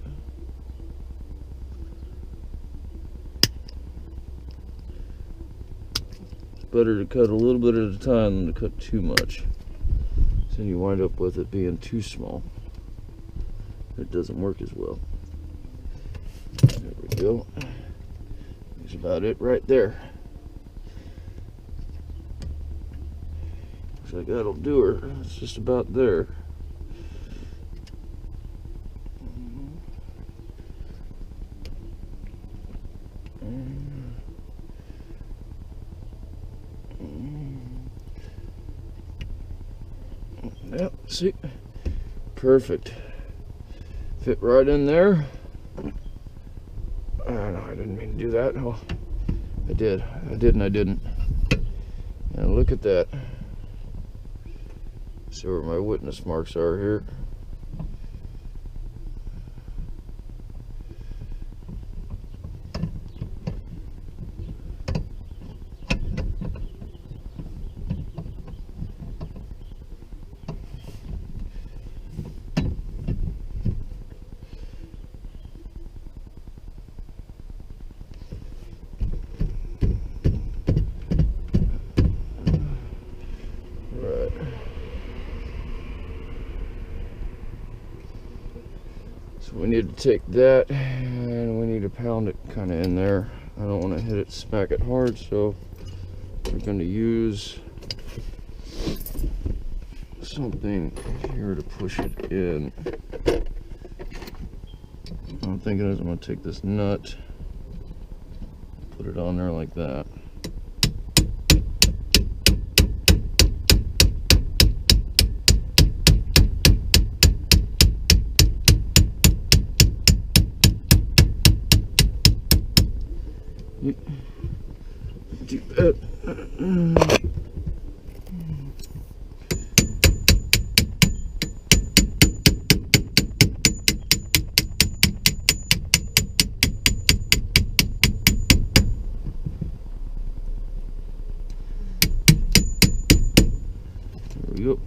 It's better to cut a little bit at a time than to cut too much. So then you wind up with it being too small. It doesn't work as well. There we go. That's about it right there. Looks like that'll do her. It's just about there. Yep, see? Perfect. Fit right in there. No, I didn't mean to do that. Oh, I did. I did and I didn't. And look at that. See where my witness marks are here. So we need to take that and we need to pound it kind of in there. I don't want to hit it, smack it hard, so we're going to use something here to push it in. What I'm thinking is I'm going to take this nut, put it on there like that. Do that. There we go.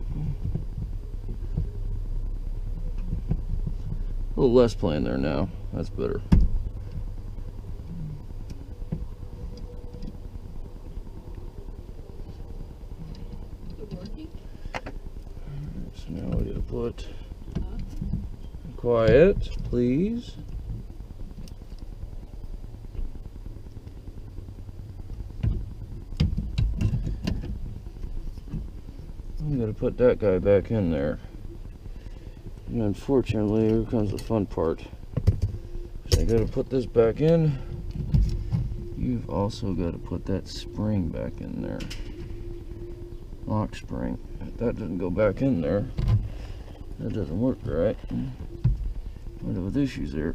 A little less playing there now. That's better. So now we gotta put quiet, please. We gotta put that guy back in there. And unfortunately, here comes the fun part. So I gotta put this back in. You've also gotta put that spring back in there. Lock spring. If that doesn't go back in there, that doesn't work right. End up with issues there.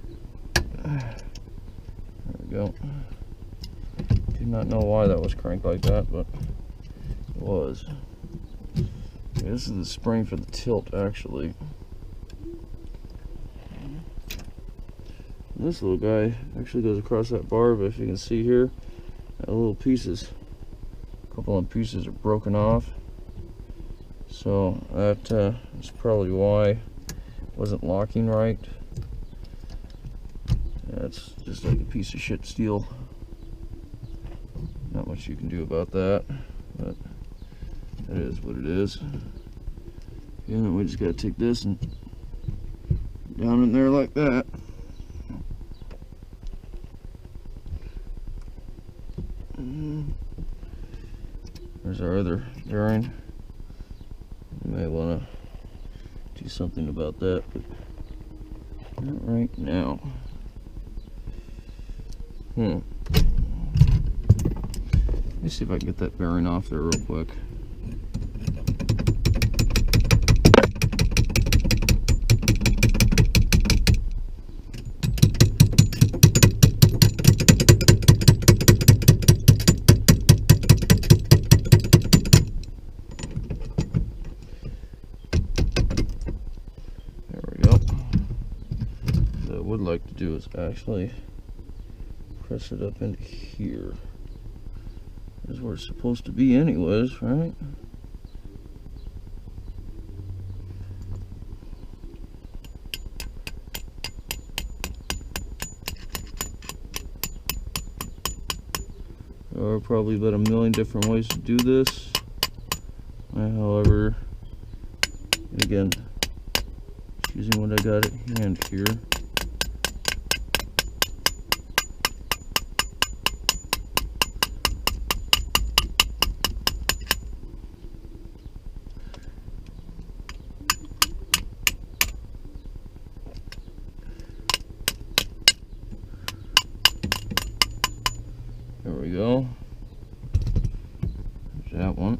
There we go. Did not know why that was cranked like that, but it was. Okay, this is the spring for the tilt, actually. This little guy actually goes across that bar, but if you can see here, that little pieces, a couple of pieces are broken off. So that is probably why it wasn't locking right. Yeah, it's just like a piece of shit steel. Not much you can do about that, but that is what it is. And then we just gotta take this and down in there like that. There's our other bearing. You may want to do something about that, but not right now. Let me see if I can get that bearing off there real quick. Would like to do is actually press it up into here. This is where it's supposed to be anyways, right? There are probably about a million different ways to do this. However, again, using what I got at hand here. There we go. There's that one.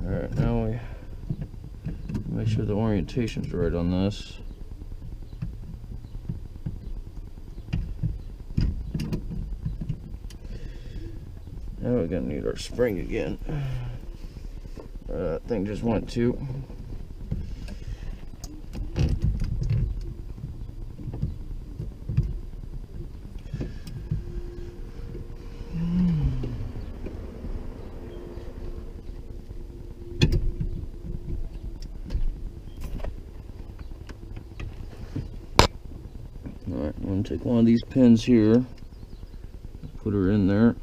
Alright, now we make sure the orientation's right on this. Now we're gonna need our spring again. That thing just went too. Alright, I'm going to take one of these pins here, put her in there.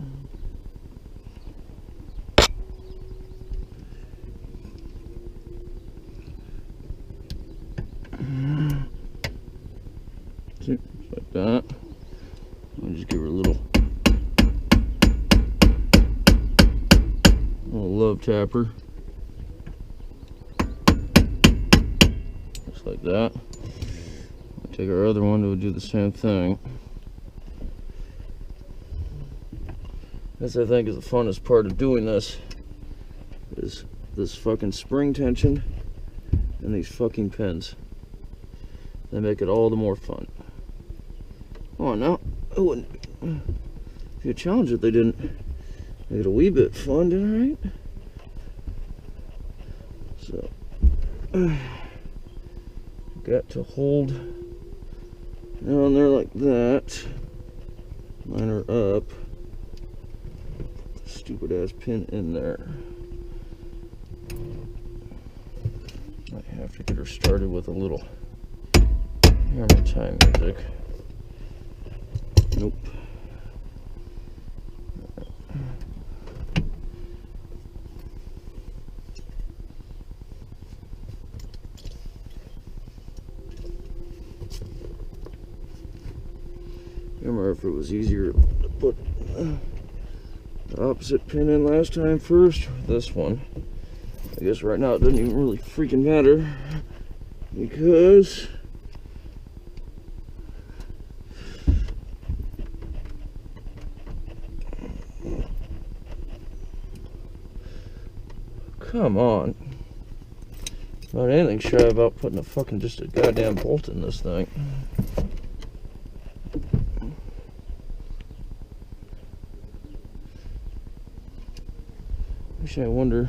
Just like that. I'll just give her a little love tapper. Just like that. Take our other one to do the same thing. This, I think, is the funnest part of doing this, is this fucking spring tension and these fucking pins. They make it all the more fun. Oh, now it wouldn't be a challenge if they didn't make it a wee bit fun, didn't I? So got to hold down there like that. Line her up. Stupid ass pin in there. Might have to get her started with a little hammer time music. Nope. Remember, if it was easier to put the opposite pin in last time first, or this one. I guess right now it doesn't even really freaking matter, because come on. Not anything shy about putting just a goddamn bolt in this thing. Actually, I wonder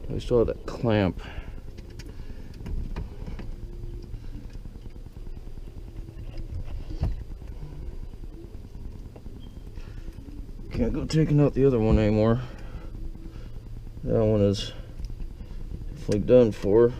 if I still have that clamp. Can't go taking out the other one anymore. That one is definitely done for.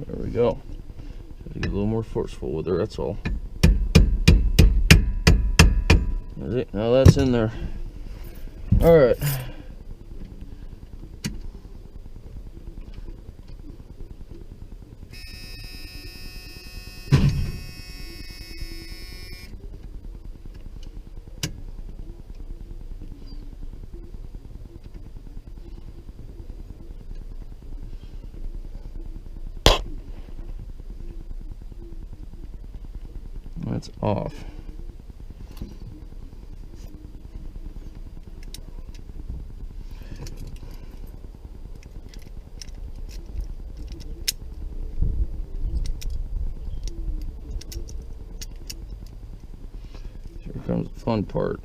There we go. Have to get a little more forceful with her, that's all. That's it. Now that's in there. Alright. That's off. Here comes the fun part.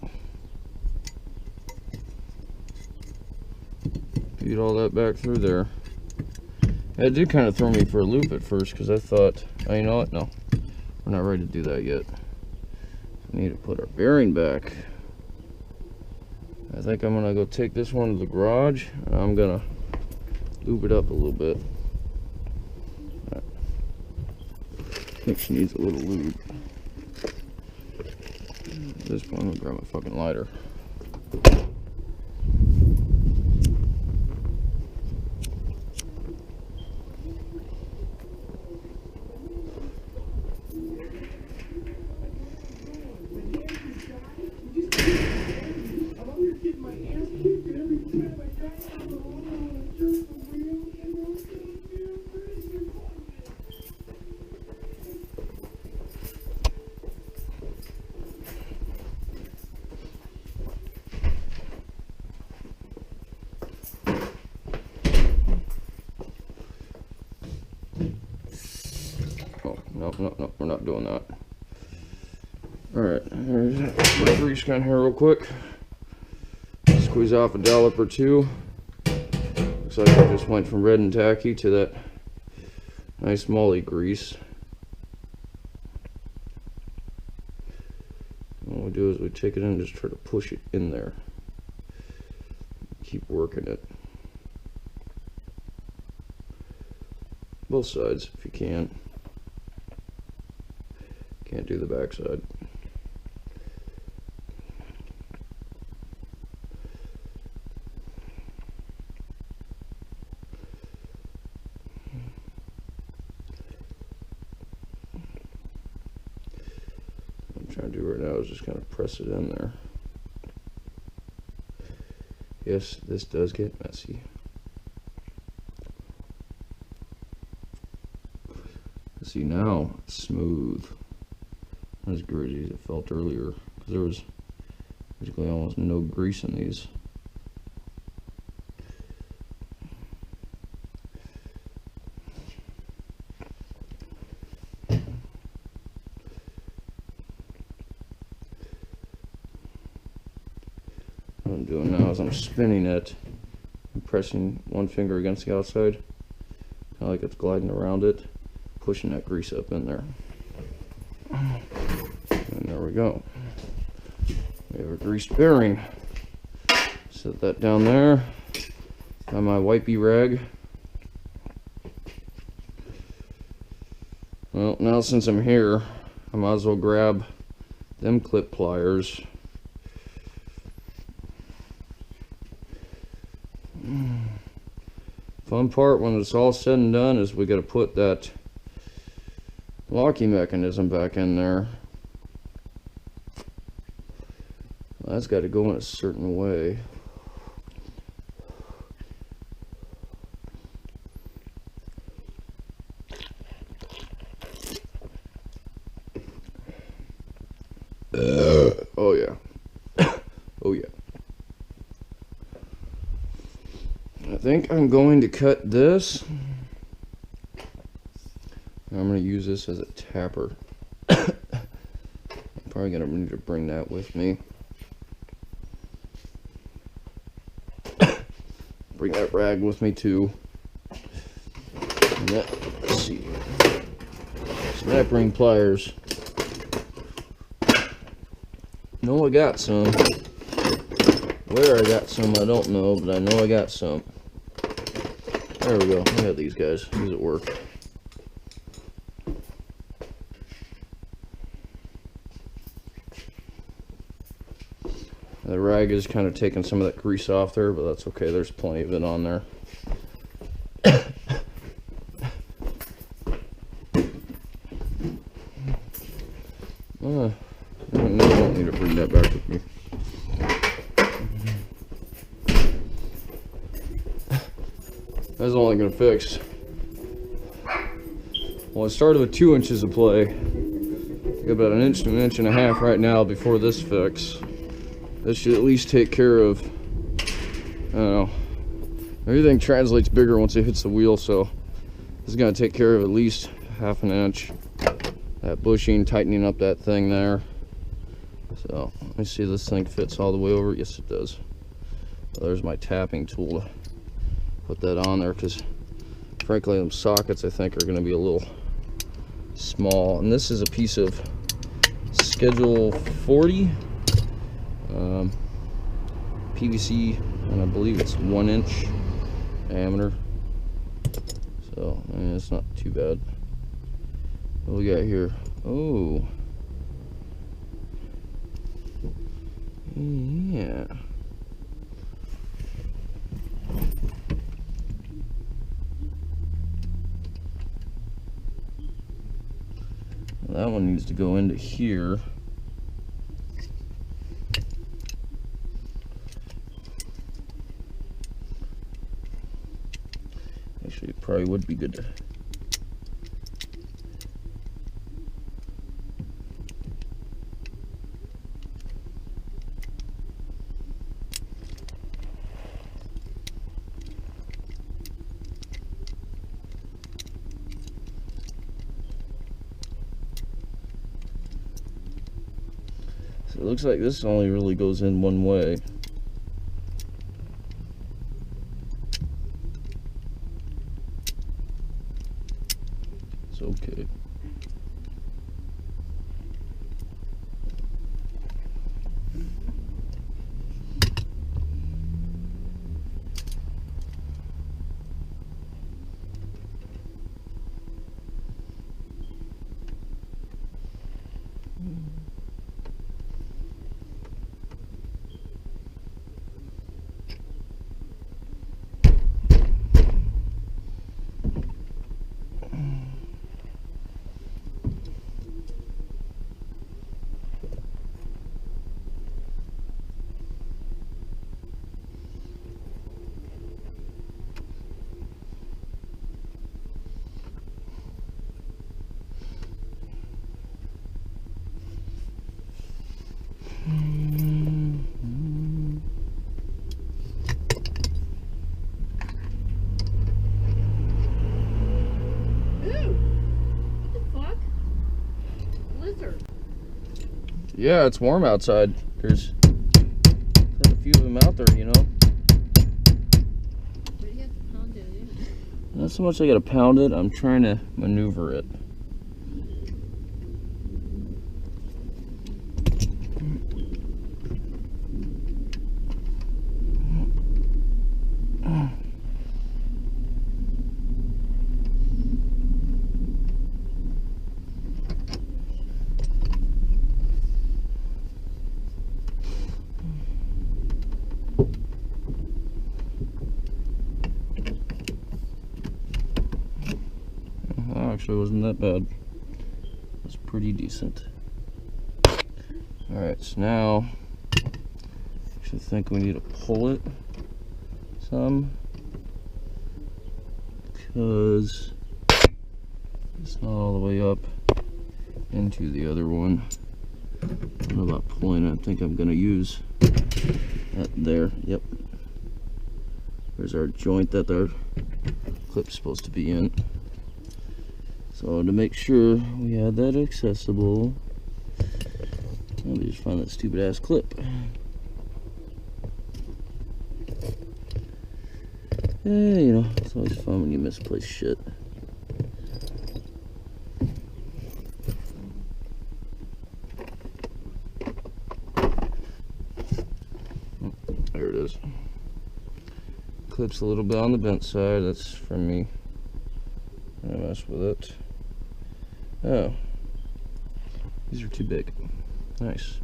feed all that back through there. It did kind of throw me for a loop at first because I thought, oh, you know what? No, we're not ready to do that yet. We need to put our bearing back. I think I'm gonna go take this one to the garage and I'm gonna lube it up a little bit. I think she needs a little lube. At this point, I'm gonna grab my fucking lighter. No, we're not doing that. Alright, there's my grease gun here real quick. Squeeze off a dollop or two. Looks like I just went from red and tacky to that nice molly grease. What we do is we take it in and just try to push it in there. Keep working it. Both sides if you can. Can't do the back side. What I'm trying to do right now is just kind of press it in there. Yes, this does get messy. See, now it's smooth. Not as gritty as it felt earlier, because there was basically almost no grease in these. What I'm doing now is I'm spinning it and pressing one finger against the outside, kind of like it's gliding around it, pushing that grease up in there. And there we go. We have a greased bearing. Set that down there. Got my wipey rag. Well, now since I'm here, I might as well grab them clip pliers. Fun part when it's all said and done is we got to put that locking mechanism back in there. Well, that's got to go in a certain way. Oh yeah. Oh yeah. I think I'm going to cut this. I'm going to use this as a tapper. I'm probably going to need to bring that with me. Bring that rag with me too. And that, let's see. Snap ring pliers. Know I got some. Where I got some, I don't know, but I know I got some. There we go. I got these guys. These at work. The rag is kind of taking some of that grease off there, but that's okay. There's plenty of it on there. No, I don't need to bring that back with me. That's all I'm going to fix. Well, I started with 2 inches of play. I got about an inch to an inch and a half right now before this fix. This should at least take care of, I don't know, everything translates bigger once it hits the wheel, so this is going to take care of at least half an inch. That bushing, tightening up that thing there. So, let me see if this thing fits all the way over. Yes, it does. So there's my tapping tool to put that on there, because frankly them sockets I think are going to be a little small. And this is a piece of Schedule 40 PVC, and I believe it's 1 inch diameter, so I mean, it's not too bad. What we got here? Oh, yeah. That one needs to go into here. Actually, it probably would be good to. So it looks like this only really goes in one way. It's okay. Yeah, it's warm outside. There's quite a few of them out there, you know. But you have to pound it in. Not so much I gotta pound it, I'm trying to maneuver it. Actually wasn't that bad. It was pretty decent. Alright, so now I actually think we need to pull it some, because it's not all the way up into the other one. I don't know about pulling it. I think I'm gonna use that there. Yep. There's our joint that our clip's supposed to be in. So to make sure we had that accessible, let me just find that stupid ass clip. Yeah, you know, it's always fun when you misplace shit. There it is. Clip's a little bit on the bent side. That's from me. I mess with it. Oh, these are too big. Nice.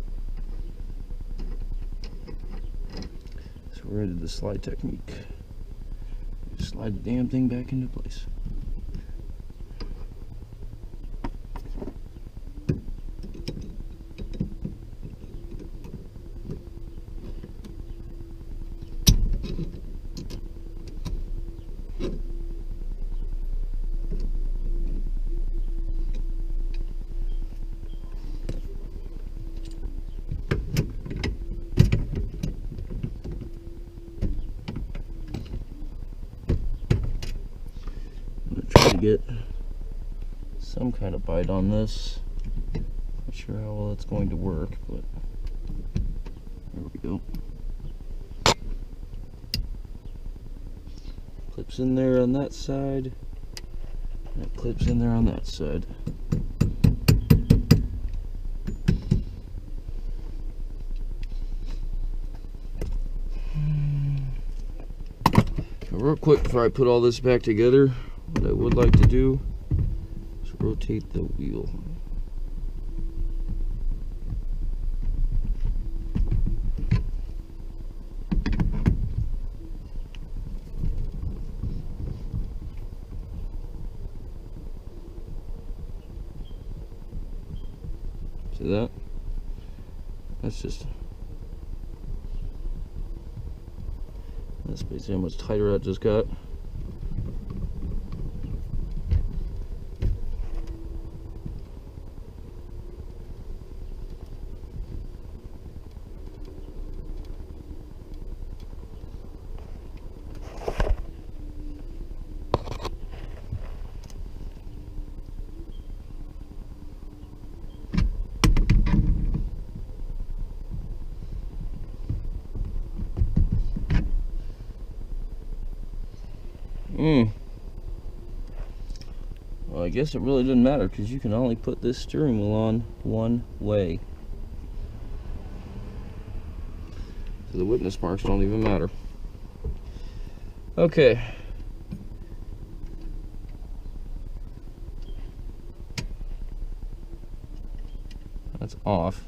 So we're into the slide technique. Slide the damn thing back into place. Get some kind of bite on this. Not sure how well it's going to work, but there we go. clips in there on that side. That clips in there on that side. Real quick, before I put all this back together, what I would like to do is rotate the wheel. See that? That's basically how much tighter that just got. Well, I guess it really doesn't matter because you can only put this steering wheel on one way. So the witness marks don't even matter. Okay. That's off.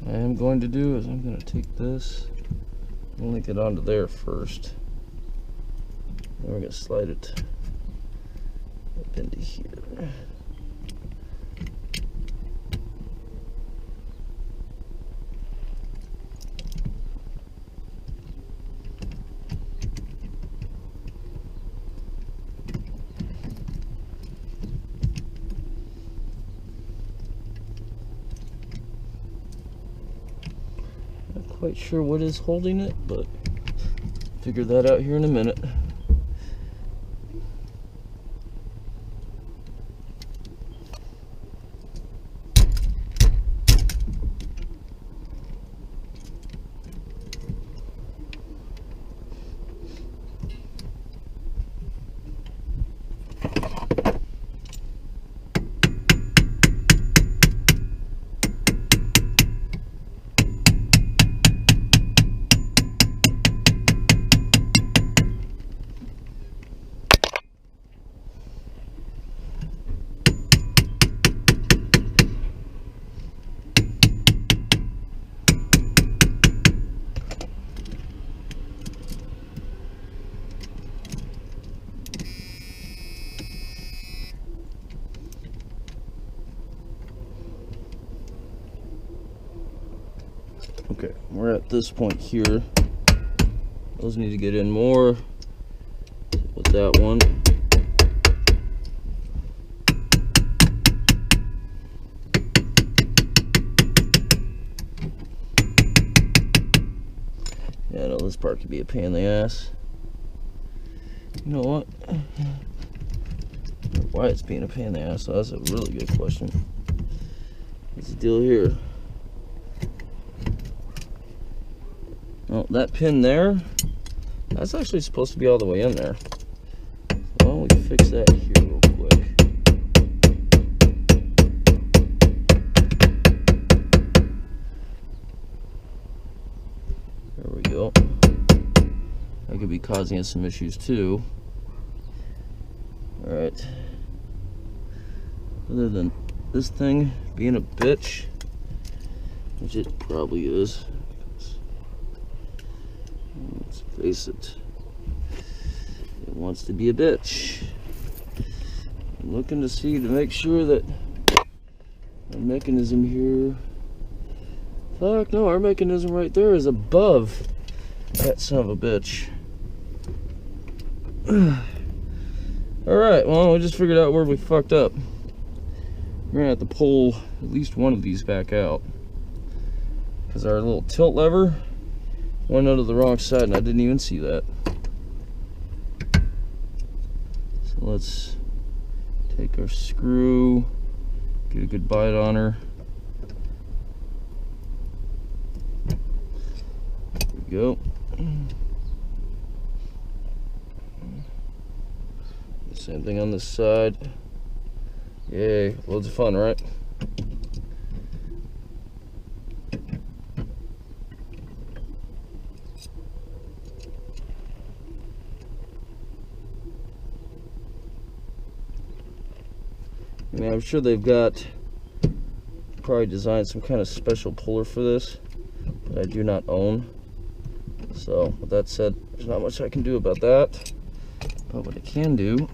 What I'm going to do is I'm going to take this and link it onto there first. Then we're going to slide it up into here. Quite sure what is holding it, but figure that out here in a minute. Okay, we're at this point here. Those need to get in more with that one. Yeah, I know this part could be a pain in the ass. You know what? I don't know why it's being a pain in the ass, so that's a really good question. What's the deal here? Well, that pin there, that's actually supposed to be all the way in there. So why don't we fix that here real quick. There we go. That could be causing us some issues too. Alright. Other than this thing being a bitch, which it probably is. Let's face it, it wants to be a bitch. I'm looking to make sure that our mechanism here, fuck no, our mechanism right there is above that son of a bitch. Alright, well, we just figured out where we fucked up. We're gonna have to pull at least one of these back out because our little tilt lever Went out of the wrong side and I didn't even see that. So let's take our screw, get a good bite on her. There we go. Same thing on this side. Yay, loads of fun, right? I mean, I'm sure they've got probably designed some kind of special puller for this that I do not own. So with that said, there's not much I can do about that. But what I can do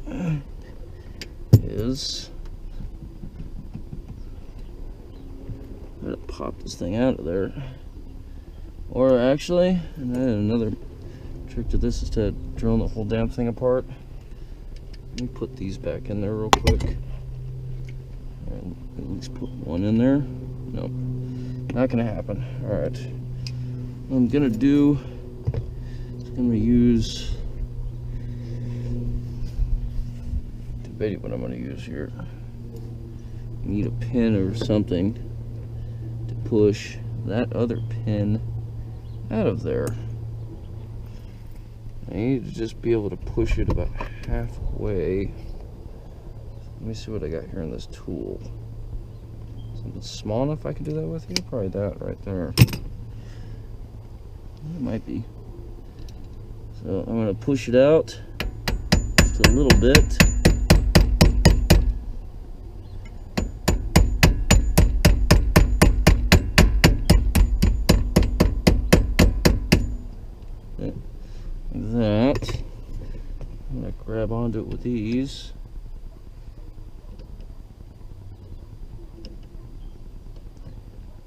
is I'm gonna pop this thing out of there. Or actually, and then another trick to this is to drill the whole damn thing apart. Let me put these back in there real quick. At least put one in there. Nope, not gonna happen. All right, what I'm gonna do is I'm gonna use, debating what I'm gonna use here. I need a pin or something to push that other pin out of there. I need to just be able to push it about halfway. Let me see what I got here in this tool. Something small enough I can do that with here? Probably that right there. It might be. So I'm gonna push it out just a little bit. Like that. I'm gonna grab onto it with these.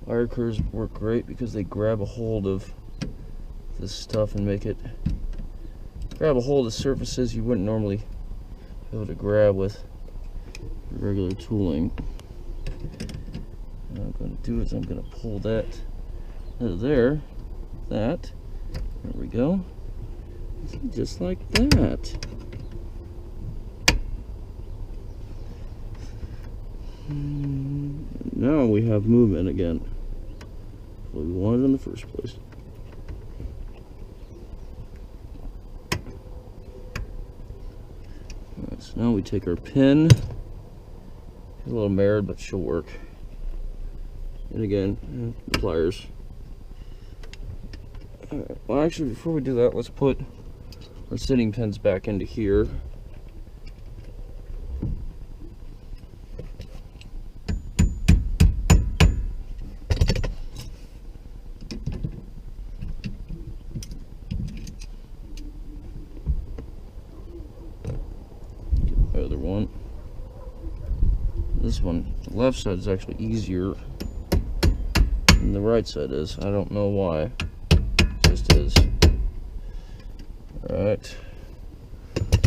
Wire cutters work great because they grab a hold of this stuff and make it grab a hold of surfaces you wouldn't normally be able to grab with regular tooling. What I'm going to do is I'm going to pull that out of there. There we go. Just like that. Now we have movement again. What we wanted in the first place. Alright, so now we take our pin. A little marred, but she'll work. And again, pliers. Alright, well actually before we do that, let's put our sitting pins back into here. Other one. This one, the left side is actually easier than the right side is. I don't know why. It just is. Alright.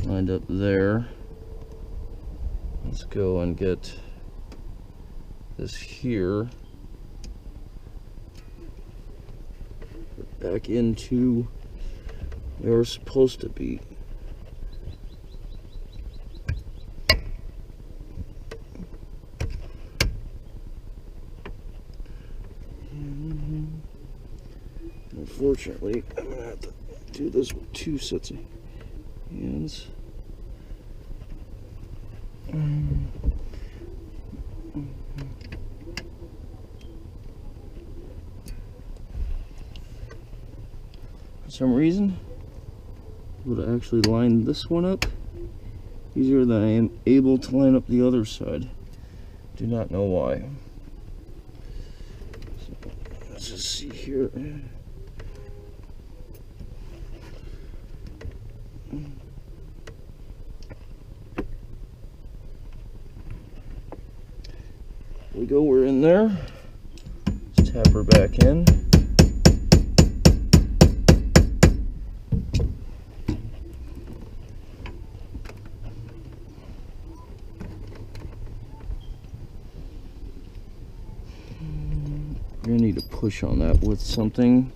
Lined up there. Let's go and get this here back into where it's supposed to be. Unfortunately, I'm gonna have to do this with two sets of hands. For some reason, I would actually line this one up easier than I am able to line up the other side. Do not know why. So, let's just see here. We go, we're in there. Let's tap her back in. We're gonna need to push on that with something.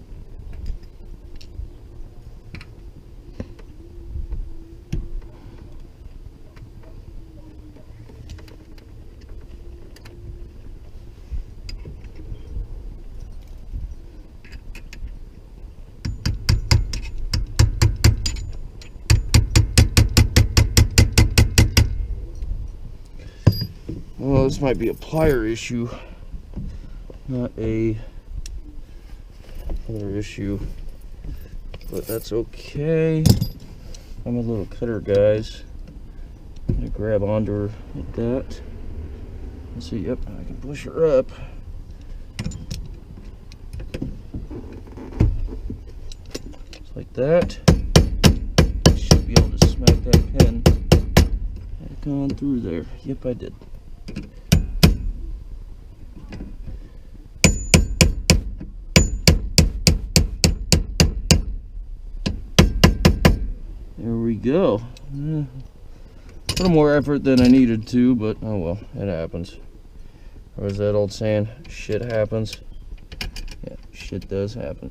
Well, this might be a plier issue, not a other issue, but that's okay. I'm a little cutter, guys. I'm gonna grab onto her like that. Let's see, yep, I can push her up. Just like that. I should be able to smack that pin back on through there. Yep, I did. There we go. A little more effort than I needed to, but oh well, it happens. Or is that old saying, shit happens? Yeah, shit does happen.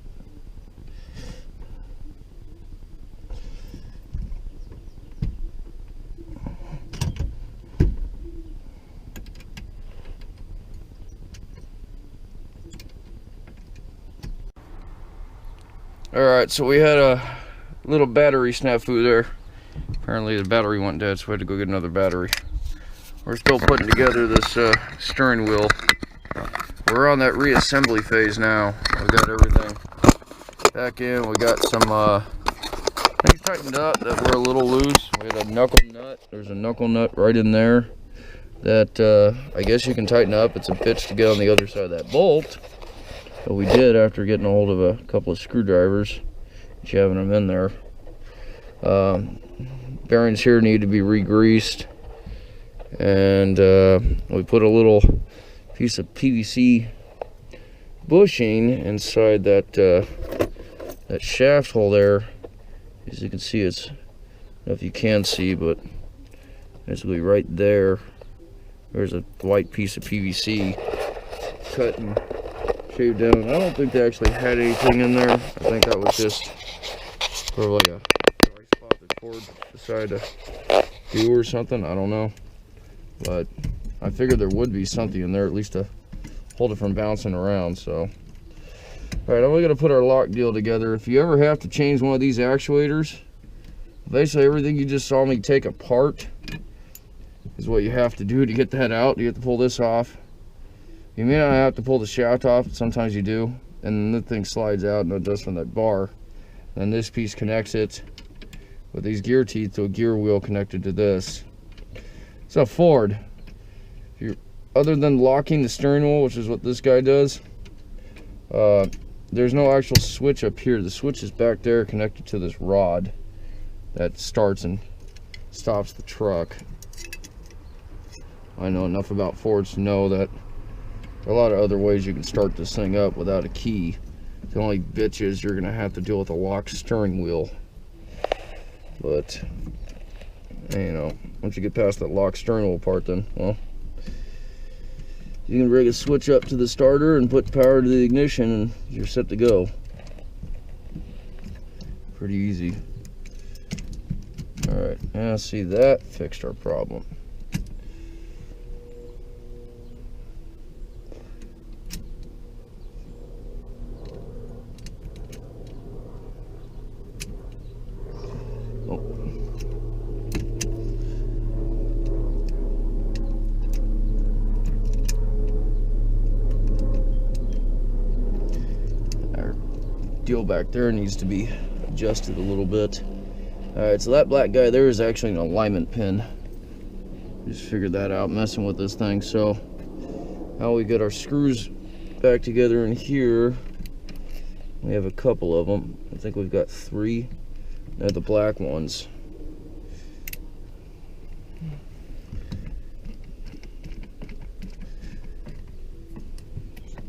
Alright, so we had a little battery snafu there. Apparently the battery went dead, so we had to go get another battery. We're still putting together this steering wheel. We're on that reassembly phase now. We've got everything back in. We got some things tightened up that were a little loose. We had a knuckle nut. There's a knuckle nut right in there that I guess you can tighten up. It's a bitch to get on the other side of that bolt. But we did after getting a hold of a couple of screwdrivers, just having them in there. Bearings here need to be re-greased, and we put a little piece of PVC bushing inside that that shaft hole there. As you can see, it's, I don't know if you can see, but basically right there, there's a white piece of PVC cut and shaved down. I don't think they actually had anything in there. I think that was just probably a dry spot the cord decided to do or something. I don't know, but I figured there would be something in there at least to hold it from bouncing around. So, all right, I'm gonna put our lock deal together. If you ever have to change one of these actuators, basically everything you just saw me take apart is what you have to do to get that out. You have to pull this off. You may not have to pull the shaft off, but sometimes you do, and then the thing slides out and it does from that bar. And this piece connects it with these gear teeth to a gear wheel connected to this. So Ford, if you're, other than locking the steering wheel, which is what this guy does, there's no actual switch up here. The switch is back there connected to this rod that starts and stops the truck. I know enough about Fords to know that there are a lot of other ways you can start this thing up without a key. The only bitch is you're gonna have to deal with a locked steering wheel. But you know, once you get past that locked steering wheel part, then well, you can rig a switch up to the starter and put power to the ignition and you're set to go. Pretty easy. Alright, now see, that fixed our problem. Deal back there needs to be adjusted a little bit. Alright, so that black guy there is actually an alignment pin. Just figured that out messing with this thing. So how we get our screws back together in here, we have a couple of them. I think we've got 3. They're the black ones.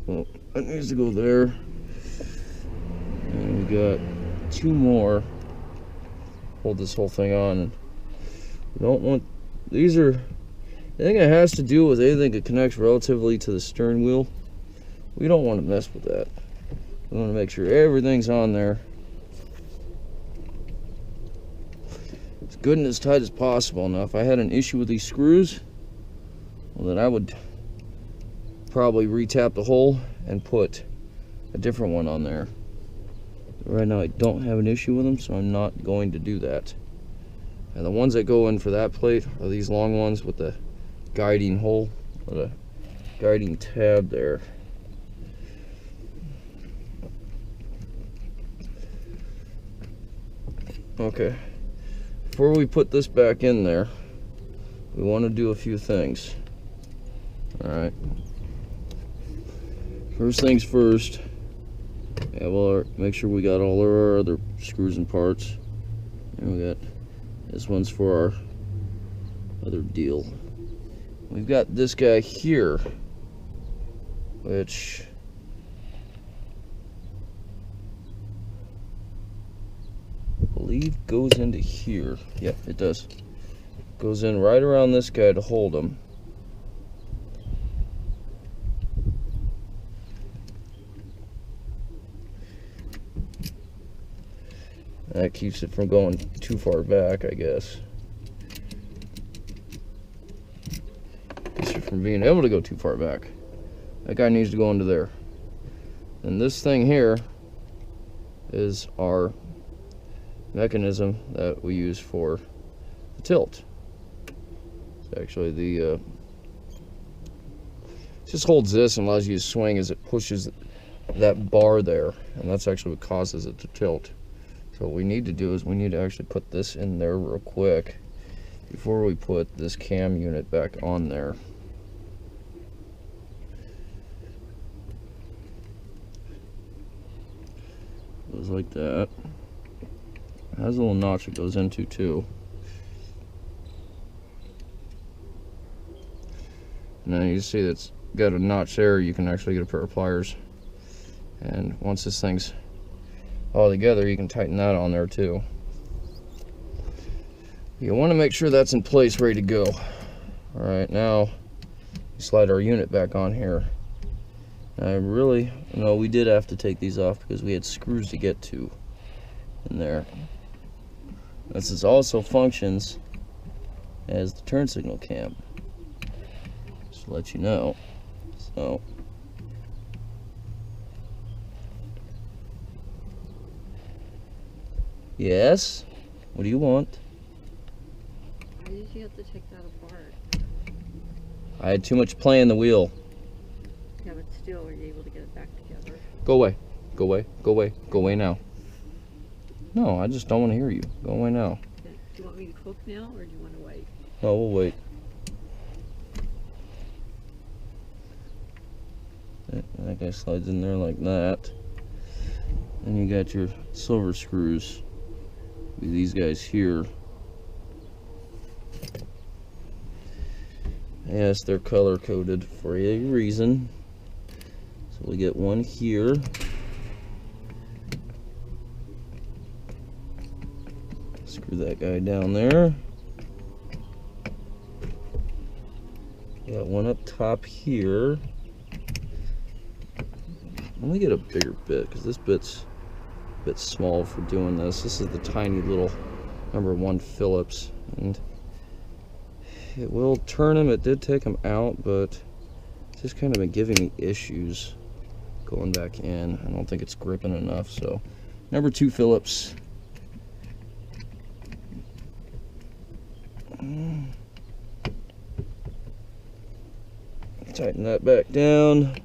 Well, that needs to go there. And we got 2 more. Hold this whole thing on. We don't want, these are, I think it has to do with anything that connects relatively to the steering wheel. We don't want to mess with that. We want to make sure everything's on there as good and as tight as possible. Now if I had an issue with these screws, well then I would probably re-tap the hole and put a different one on there. Right now I don't have an issue with them, so I'm not going to do that. And the ones that go in for that plate are these long ones with the guiding hole with a guiding tab there. Okay, before we put this back in there, we want to do a few things. Alright, first things first, we'll make sure we got all our other screws and parts. And we got, this one's for our other deal. We've got this guy here, which I believe goes into here. Yep, it does. Goes in right around this guy to hold him. That keeps it from going too far back, I guess. Keeps it from being able to go too far back. That guy needs to go into there. And this thing here is our mechanism that we use for the tilt. It's actually the it just holds this and allows you to swing as it pushes that bar there, and that's actually what causes it to tilt. So what we need to do is we need to actually put this in there real quick before we put this cam unit back on there. Goes like that. It has a little notch it goes into too. And then you see that's got a notch there. You can actually get a pair of pliers, and once this thing's all together, you can tighten that on there too. You want to make sure that's in place, ready to go. All right, now we slide our unit back on here. No, we did have to take these off because we had screws to get to in there. This also functions as the turn signal cam, just to let you know. So yes, what do you want? Why did you have to take that apart? I had too much play in the wheel. Yeah, but still, were you able to get it back together? Go away, go away, go away, go away now. No, I just don't want to hear you. Go away now. Do you want me to cook now, or do you want to wait? No, we'll wait. That guy slides in there like that. Then you got your silver screws with these guys here. Yes, they're color coded for a reason. So we get one here. Screw that guy down there. Got one up top here. Let me get a bigger bit because this bit's a bit small for doing this. This is the tiny little #1 Phillips, and it will turn him. It did take him out, but it's just kind of been giving me issues going back in. I don't think it's gripping enough. So #2 Phillips. Tighten that back down.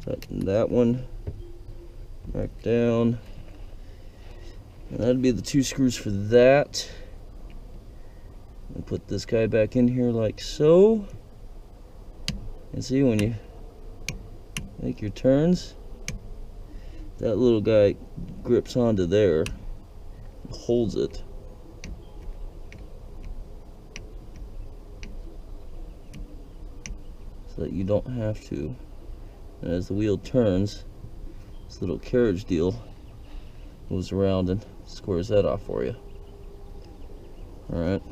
Tighten that one back down. And that'd be the 2 screws for that. And put this guy back in here like so. And see, when you make your turns, that little guy grips onto there and holds it. So that you don't have to. And as the wheel turns, this little carriage deal moves around and squares that off for you. Alright.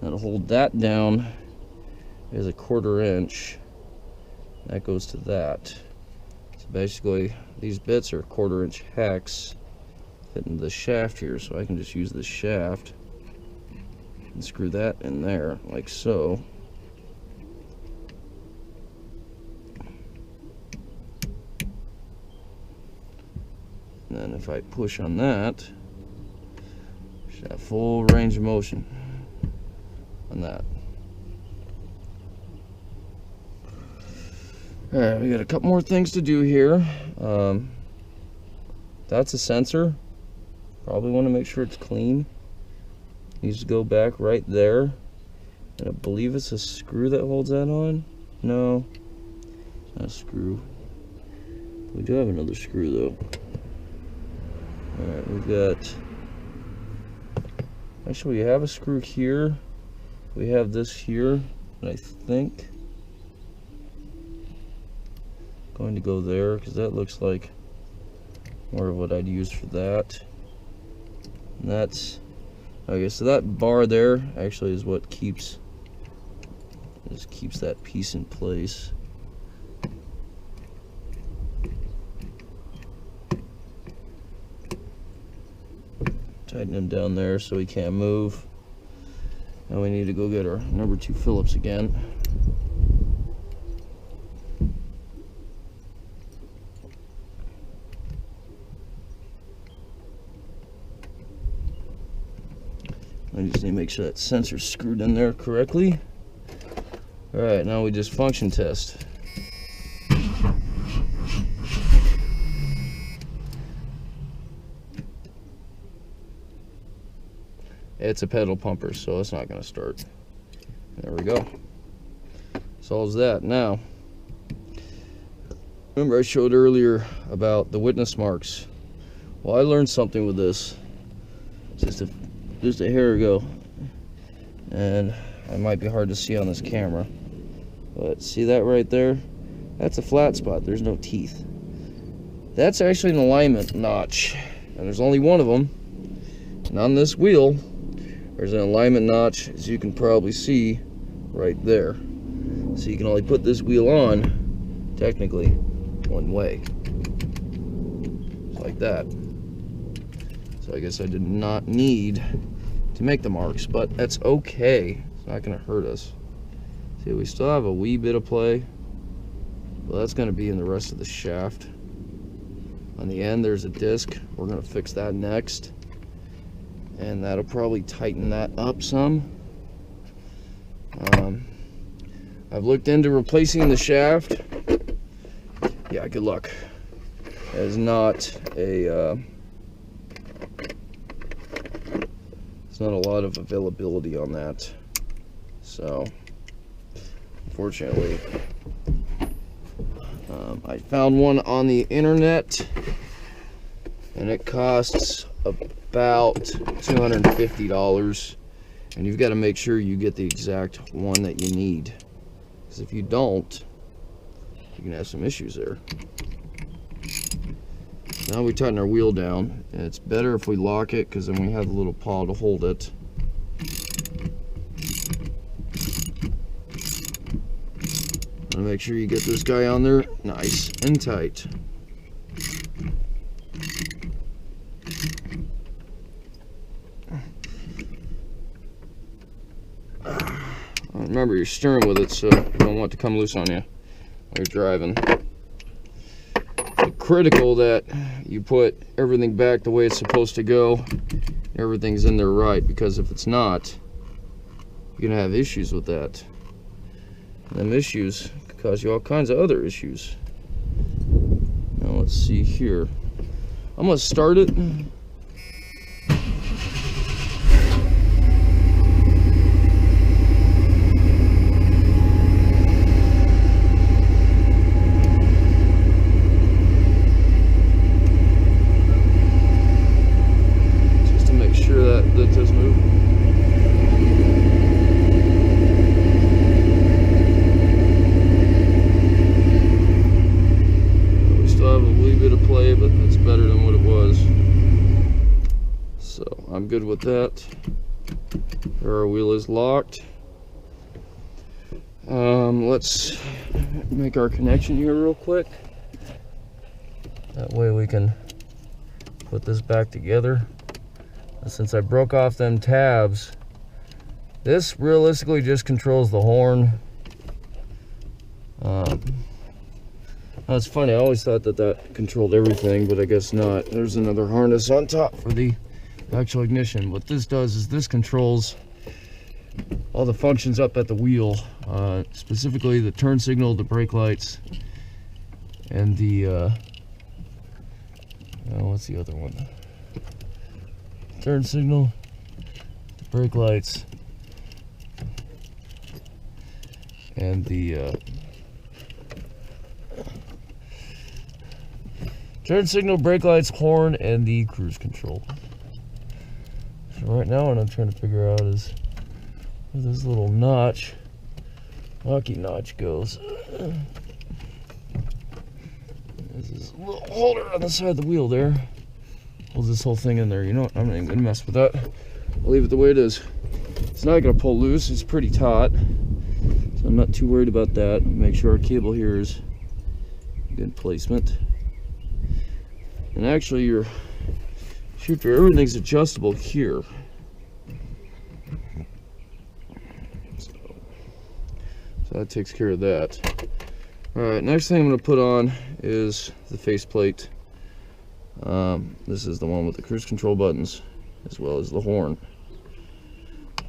Now to hold that down is a 1/4 inch. That goes to that. So basically, these bits are 1/4 inch hex fitting the shaft here, so I can just use the shaft and screw that in there, like so. And then if I push on that, should have full range of motion on that. All right, we got a couple more things to do here. That's a sensor. Probably want to make sure it's clean. Needs to go back right there. And I believe it's a screw that holds that on. No, it's not a screw. We do have another screw though. Alright, we've got... Actually, we have a screw here. We have this here. And I think... going to go there, because that looks like more of what I'd use for that. And that's... Okay, so that bar there actually is what keeps that piece in place. Tighten him down there so he can't move. Now we need to go get our number 2 Phillips again. I just need to make sure that sensor's screwed in there correctly. Alright, now we just function test. It's a pedal pumper, so it's not going to start. There we go. Solves that. Now, remember I showed earlier about the witness marks. Well, I learned something with this just a hair ago, and it might be hard to see on this camera, but see that right there? That's a flat spot. There's no teeth. That's actually an alignment notch, and there's only one of them. And on this wheel, there's an alignment notch, as you can probably see right there. So you can only put this wheel on, technically, one way. Just like that. So I guess I did not need to make the marks, but that's okay. It's not going to hurt us. See, we still have a wee bit of play. Well, that's going to be in the rest of the shaft. On the end, there's a disc. We're going to fix that next. And that'll probably tighten that up some. I've looked into replacing the shaft. Yeah, good luck. There's not a... There's not a lot of availability on that. So, unfortunately, I found one on the internet, and it costs about $250, and you've got to make sure you get the exact one that you need, because if you don't, you can have some issues there. Now we tighten our wheel down, and it's better if we lock it, because then we have a little paw to hold it. And make sure you get this guy on there nice and tight. Remember, you're steering with it, so you don't want it to come loose on you while you're driving. It's critical that you put everything back the way it's supposed to go. Everything's in there right, because if it's not, you're gonna have issues with that. And them issues could cause you all kinds of other issues. Now let's see here. I'm gonna start it. I'm good with that. Our wheel is locked. Let's make our connection here real quick. That way we can put this back together. And since I broke off them tabs, this realistically just controls the horn. Now it's funny, I always thought that controlled everything, but I guess not. There's another harness on top for the actual ignition. What this does is this controls all the functions up at the wheel, specifically the turn signal, the brake lights, and the what's the other one? Turn signal, brake lights, and the turn signal, brake lights, horn, and the cruise control. So right now what I'm trying to figure out is where this little notch, hockey notch goes. There's this little holder on the side of the wheel there. Holds this whole thing in there. You know what? I'm not even gonna mess with that. I'll leave it the way it is. It's not gonna pull loose. It's pretty taut, so I'm not too worried about that. Make sure our cable here is good placement. And actually, your shooter, everything's adjustable here. So that takes care of that. All right, next thing I'm gonna put on is the faceplate. This is the one with the cruise control buttons, as well as the horn.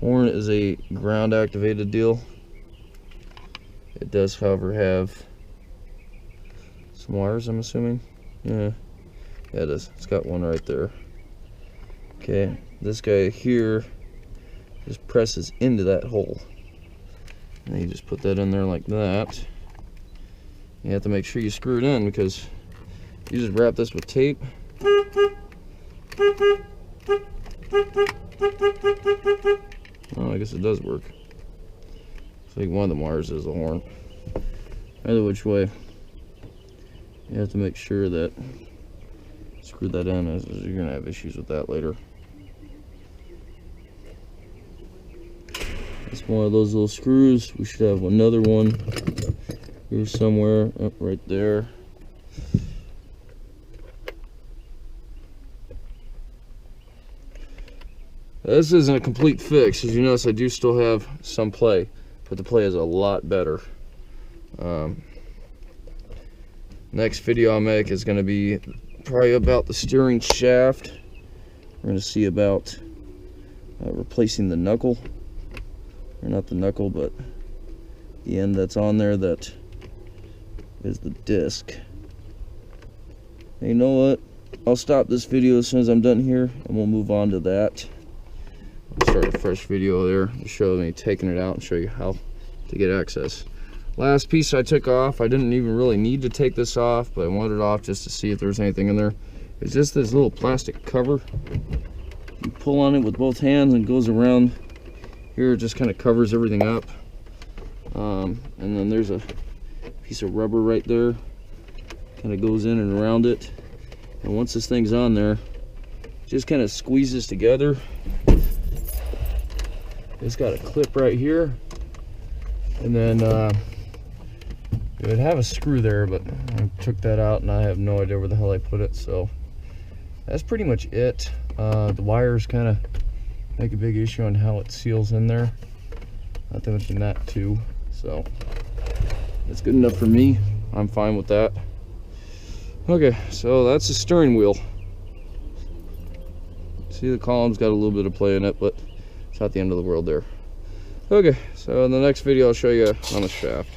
Horn is a ground activated deal. It does, however, have some wires, I'm assuming. Yeah, it is. It's got one right there. Okay, this guy here just presses into that hole. And you just put that in there like that. You have to make sure you screw it in, because you just wrap this with tape. Oh, I guess it does work. I think one of the wires is the horn. Either which way, you have to make sure that screw that in, as you're gonna have issues with that later. It's one of those little screws. We should have another one here somewhere, up right there. This isn't a complete fix. As you notice, I do still have some play, but the play is a lot better. Next video I'll make is going to be probably about the steering shaft. We're going to see about replacing the knuckle, or not the knuckle, but the end that's on there that is the disc. And you know what? I'll stop this video as soon as I'm done here, and we'll move on to that. I'll start a fresh video there to show me taking it out and show you how to get access. Last piece I took off, I didn't even really need to take this off, but I wanted it off just to see if there's anything in there. It's just this little plastic cover. You pull on it with both hands and it goes around here. It just kind of covers everything up. And then there's a piece of rubber right there. Kind of goes in and around it. And once this thing's on there, it just kind of squeezes together. It's got a clip right here, and then it would have a screw there, but I took that out and I have no idea where the hell I put it. So that's pretty much it. The wires kind of make a big issue on how it seals in there, not to mention that too. So it's good enough for me. I'm fine with that. Okay, so that's the steering wheel. See, the column's got a little bit of play in it, but it's not the end of the world there. Okay, so in the next video I'll show you on the shaft.